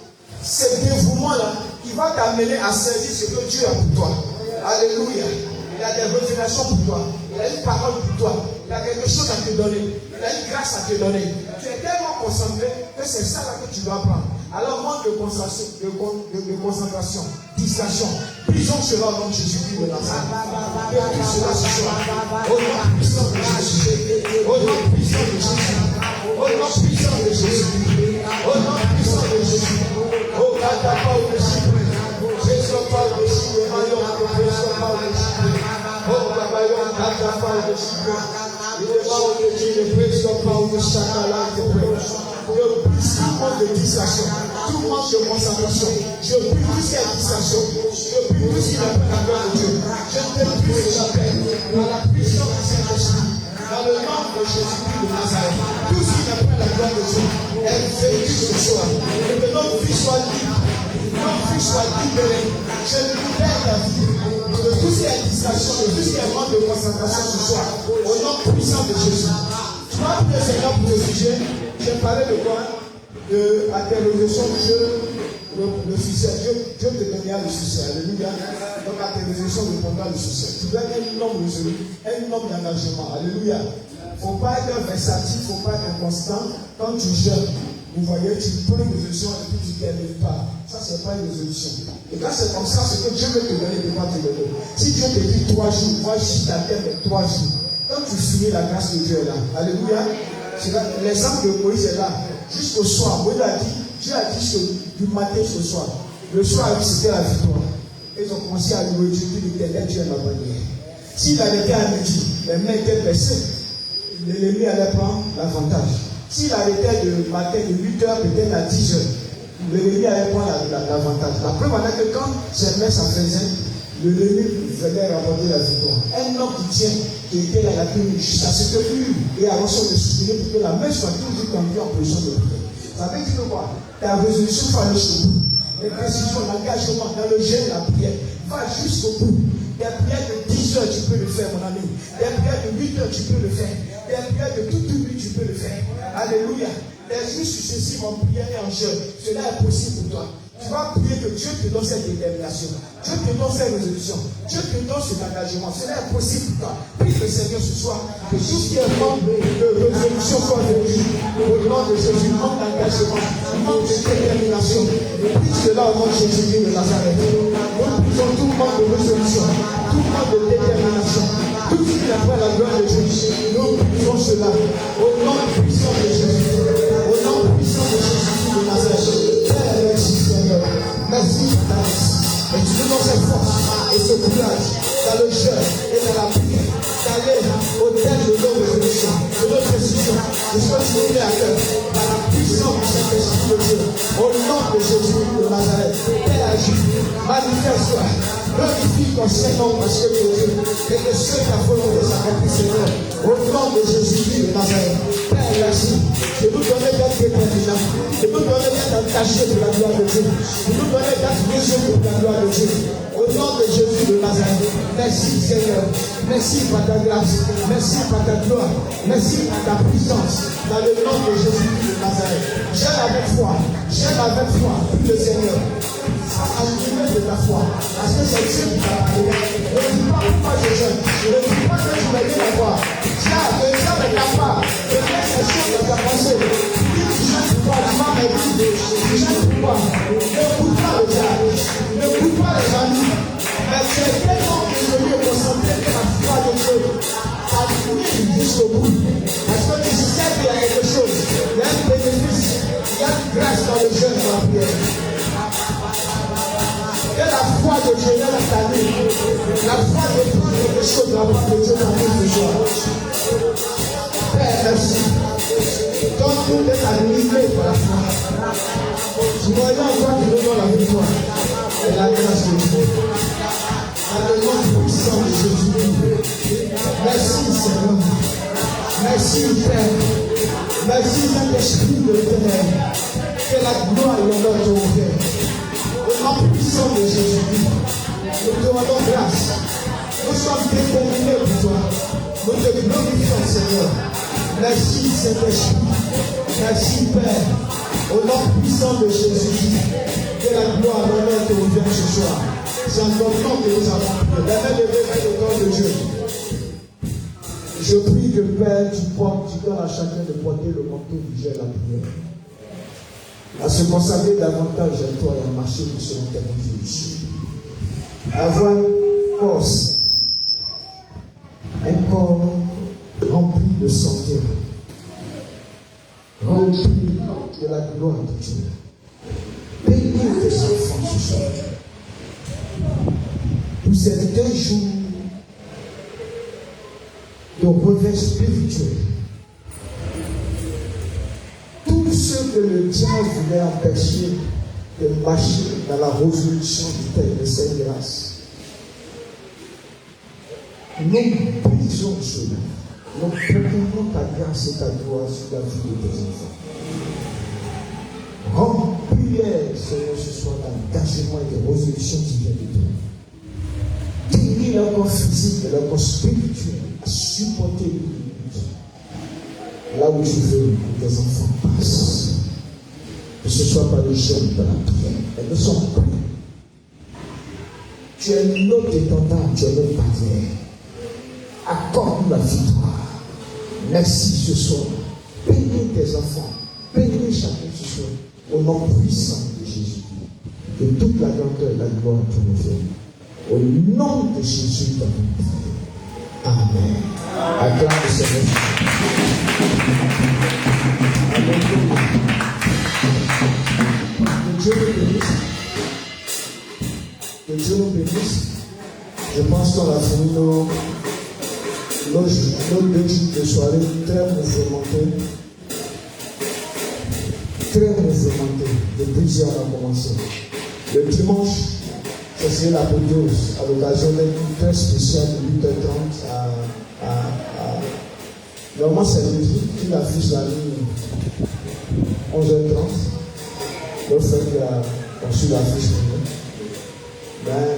ce dévouement-là, qui va t'amener à servir ce que Dieu a pour toi. Alléluia. Il a des révélations pour toi. Il a une parole pour toi. Il a quelque chose à te donner. Il a une grâce à te donner. Tu es tellement concentré que c'est ça là que tu dois prendre. Alors, manque de concentration, distraction. Brisons cela au nom de Jésus-Christ de Nazareth. Brisons cela ce soir. Au nom puissant de Jésus. Au nom puissant de Jésus. Au nom puissant de Jésus. Au nom puissant de Jésus. Au Katapa ou de Jésus. Jésus parle de Jésus. Jésus parle de Jésus. Oh, Babayon, Katapa ou de Jésus. Il est là où Dieu ne prie pas ou de chacun là de prêt. Je brise tout monde de distraction, tout monde de concentration. Je brise tout ce qui est distraction. Je brise tout ce qui appelle la gloire de Dieu. Je te brise la paix dans la puissance du Saint-Esprit. Dans le nom de Jésus-Christ de Nazareth. Tout ce qui appelle la gloire de Dieu est vécu ce soir. Et que notre vie soit libre. Notre vie soit libérée. Je libère la vie de tout ce qui est distraction, de tout ce qui est manque de concentration ce soir. Au nom puissant de Jésus. Tu vas prier le Seigneur pour le sujet. J'ai parlé de quoi? De la terrorisation de Dieu, le succès. Dieu te donnera le succès. Alléluia. Donc la terrorisation répondra le succès. Tu dois être un homme résolu, un homme d'engagement. Alléluia. Il ne faut pas être versatile, il ne faut pas être inconstant. Quand tu jeûnes, vous voyez, tu prends une résolution et puis tu ne termines pas. Ça, ce n'est pas une résolution. Et quand c'est comme ça, c'est que Dieu veut te donner, il ne va te donner. Si Dieu te dit 3 jours, moi je suis à terre de 3 jours. Quand tu finis, la grâce de Dieu est là. Alléluia. L'exemple de Moïse est là. Jusqu'au soir. Moïse a dit, Dieu a dit du matin jusqu'au soir. Le soir, c'était la victoire. Ils ont commencé à louer Dieu, l'éternel Dieu est ma bannière. S'il avait été à midi, les mains étaient baissées, l'ennemi allait prendre l'avantage. S'il avait été de matin de 8h peut-être à 10h, l'ennemi allait prendre l'avantage. La preuve en est que quand ces mains s'en faisaient, l'ennemi venait remporter la victoire. Un homme qui tient, qui était là la pluie, jusqu'à ce que lui et à reçu de soutenir pour que la main soit toujours tendue en position de prière. Ça veut dire quoi? Ta résolution va aller jusqu'au bout. Les précisions, l'engagement dans le jeûne, la prière, va jusqu'au bout. Des prières de 10 heures, tu peux le faire, mon ami. Des prières de 8 heures, tu peux le faire. Des prières de toute une nuit, tu peux le faire. Alléluia. Les jours successifs en prière et en jeûne, cela est possible pour toi. Tu vas prier que Dieu te donne cette détermination. Dieu te donne cette résolution. Dieu te donne cet engagement. Cela est possible pour toi. Prie le Seigneur ce soir. Que tout ce qui est manque de résolution soit réuni. Au nom de Jésus, manque d'engagement, manque de détermination. Prie cela au nom de Jésus de Nazareth. Nous prions tout manque de résolution, tout manque de détermination, tout ce qui après la gloire de Dieu. Nous prions cela au nom puissant de Jésus. Au nom puissant de Jésus de Nazareth. Merci Seigneur. Merci pour ta grâce. Et tu nous donnes cette force et ce courage dans le jeûne et dans la prière d'aller au terme de nos résolutions, de nos décisions, de ce que tu nous mets à cœur, par la puissance du Saint-Esprit de Dieu. Au nom de Jésus de Nazareth, Père agis, manifeste-toi, glorifie ton Saint-Nom parce que tu es Dieu, et que ceux qui ont volonté s'accomplissent, Seigneur, au nom de Jésus de Nazareth. Père, merci de nous donner d'être déterminants, de nous donner d'être attachés pour la gloire de Dieu, de nous donner d'être résolus pour la gloire de Dieu. Au nom de Jésus de Nazareth. Merci Seigneur. Merci par ta grâce. Merci par ta gloire. Merci par ta puissance. Dans le nom de Jésus de Nazareth. J'aime avec foi. J'aime avec foi. Prie le Seigneur. Animé de ta foi. Parce que c'est Dieu qui t'a parlé. Ne dis pas pourquoi je jeûne. Ne dis pas que tu veux bien avoir. Tiens, que ça ne t'a pas. De mettre ces choses dans ta pensée. Dis, je ne peux pas. La femme est vide. Je ne peux pas. N'écoute pas le diable. N'écoute pas les amis. Mais tu es tellement résolu et concentré que la foi de Dieu a fini jusqu'au bout. Parce que tu sais qu'il y a quelque chose. Il y a un bénéfice. Il y a une grâce dans le jeûne et la prière. Et la foi de Dieu dans ta vie. La foi de prendre quelque chose dans la foi de Dieu dans ta vie ce soir. Père, merci. Donne-nous d'être animés par la foi. Tu voyais encore qui nous donne la victoire. Et la grâce de Dieu. Dans le nom puissant de Jésus. Merci Seigneur. Merci Père. Merci Saint-Esprit de l'éternel. Que la gloire et l'honneur te reviennent. Au nom puissant de Jésus-Christ, nous te rendons grâce. Nous sommes déterminés pour toi. Nous te glorifions, Seigneur. Merci, Saint-Esprit. Merci, Père. Au nom puissant de Jésus-Christ, que la gloire et l'honneur te reviennent ce soir. C'est en ton nom que nous avons prié. La main levée vers le corps de Dieu. Je prie que, Père, tu donnes à chacun de porter le manteau du gel à la prière. À se consacrer davantage à toi et à marcher selon ta vie. Avoir une force, un corps rempli de santé, rempli de la gloire de Dieu. Bénis tes enfants ce soir. Pour ces 2 jours de revers spirituel. Tout ce que le diable voulait empêcher de marcher dans la résolution du thème de cette grâce, nous brisons cela. Nous proclamons ta grâce et ta gloire sur la vie de tes enfants. Remplis-les, Seigneur, ce soir d'engagement et de résolution qui vient de toi. Guéris leur corps physique et leur corps spirituel à supporter le là où tu veux que tes enfants passent. Que ce soit par le jeûne, par la prière. Elles ne sont pas. Tu es notre étendard, tu es notre barrière. Accorde-nous la victoire. Merci ce soir. Bénis tes enfants. Bénis chacun ce soir. Au nom puissant de Jésus. Que toute la grandeur et la gloire te reviennent. Au nom de Jésus, dans notre prière. Amen. Acclame le Seigneur. Que Dieu nous bénisse. Que Dieu nous bénisse. Je pense qu'on a fini nos 2 jours de soirée très mouvementés. Très mouvementés. Depuis hier, on a commencé. Le dimanche, ça serait l'apothéose à l'occasion d'un culte très spécial de 8h30 à normalement c'est le qui affiche la ligne 11h30. Le fait qu'il a conçu l'affiche pour nous. Ben,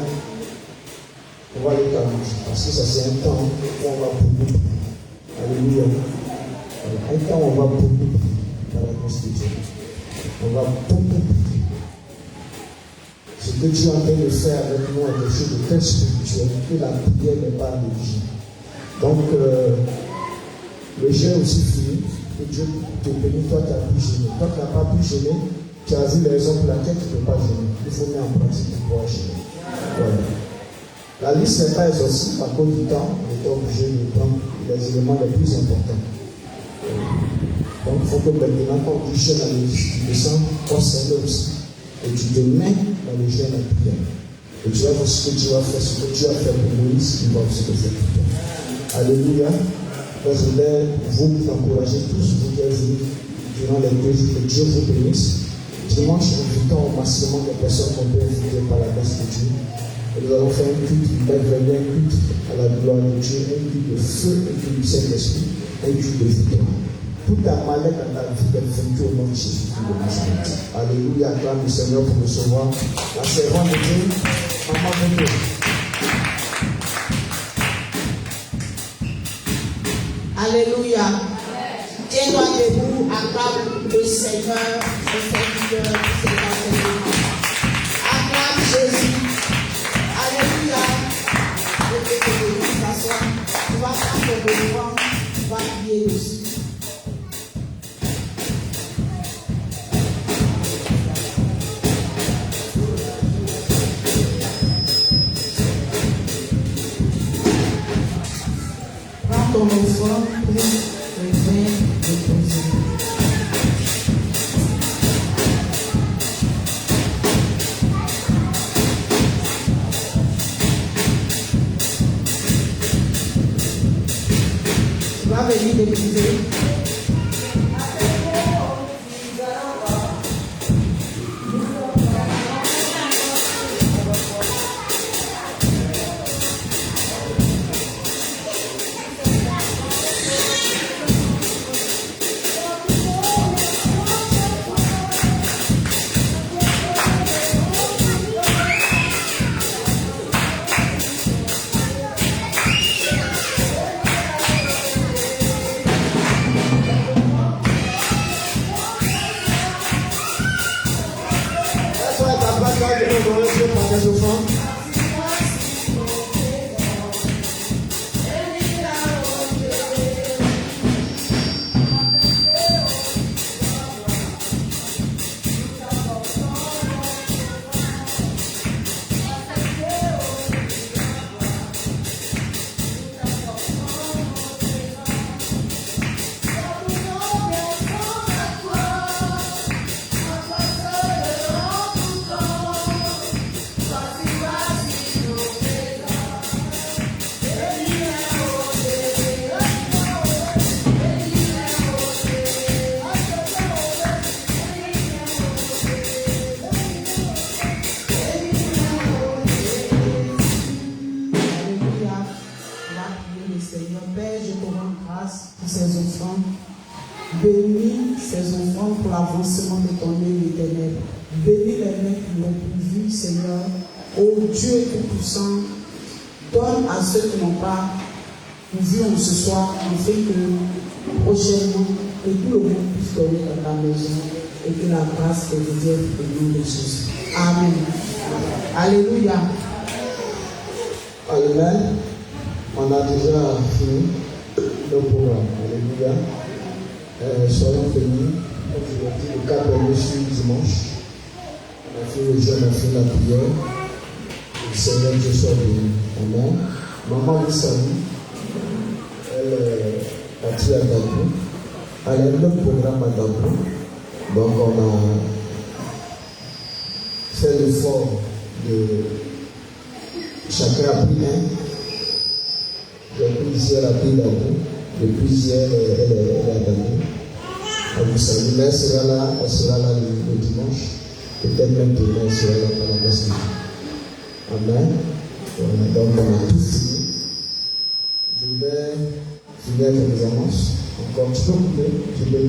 on va aller calmer parce que ça c'est un temps où on va beaucoup. Alléluia. Un temps où on va beaucoup dans la Constitution. On va beaucoup. Ce que Dieu est en train de faire avec nous est quelque chose de très spirituel, que la prière n'est pas négligée. Donc, le jeûne aussi fini, que Dieu te bénisse, toi tu as pu jeûner. Toi tu n'as pas pu jeûner, tu as vu les raisons pour laquelle tu ne peux pas jeûner. Il faut mettre en pratique pour pouvoir jeûner. Voilà. La liste n'est pas exhaustive, à cause du temps, on est obligé de prendre les éléments les plus importants. Donc, il faut que maintenant, quand tu jeûnes à l'église, tu descends au Seigneur aussi. Et tu te mets dans le jeûne à prière. Et tu vas voir ce que Dieu a fait, ce que Dieu a fait pour Moïse, il va aussi le faire pour toi. Alléluia. Donc je voulais vous encourager tous, vous qui êtes venus durant les 2 jours, que Dieu vous bénisse. Dimanche, invitons au maximum de personnes qu'on peut inviter par la grâce de Dieu. Et nous allons faire un culte, un culte à la gloire de Dieu, un culte de feu, un culte du Saint-Esprit, un culte de victoire. Toute ta mallette dans ta vie, elle fait au nom de Jésus de Nazareth. Alléluia, acclame le Seigneur pour recevoir la servante de Dieu. Maman de Dieu. Alléluia. Tiens-toi debout, acclame le Seigneur, le Seigneur, le Seigneur. Acclame Jésus. Alléluia. Je vais te bénir, t'asseoir. Tu vas prendre ton bénévent, tu vas prier dessus. Prends ton offrande, prie, réveille, déposer. Tu vas venir déposer. Bénis ces enfants pour l'avancement de ton œuvre éternelle. Bénis les mains qui l'ont pourvu, Seigneur. Ô Dieu Tout-Puissant, donne à ceux qui n'ont pas pourvu en ce soir, afin que prochainement, que tout le monde puisse donner dans ta maison et que la grâce te réserve au nom de Jésus. Amen. Alléluia. Amen. On a déjà fini le programme. Alléluia. Soyons bénis. Comme je l'ai dit, le cas permis sur dimanche. On a fait le jeûne, on a fait la prière. Le Seigneur Dieu soit béni. Amen. Maman vous salue. Elle est partie à Dabou. Elle a le programme à Dabou. Donc on a fait l'effort de chacun a pris un. J'ai pris ici, elle a pris Dabou. Depuis hier, elle est à Dabou. Elle vous salue. Mais elle sera là le dimanche. Peut-être même demain, elle sera là pendant la messe. Amen. Voilà, donc on a tout fini. Je vais finir avec les annonces. Encore, tu peux couper.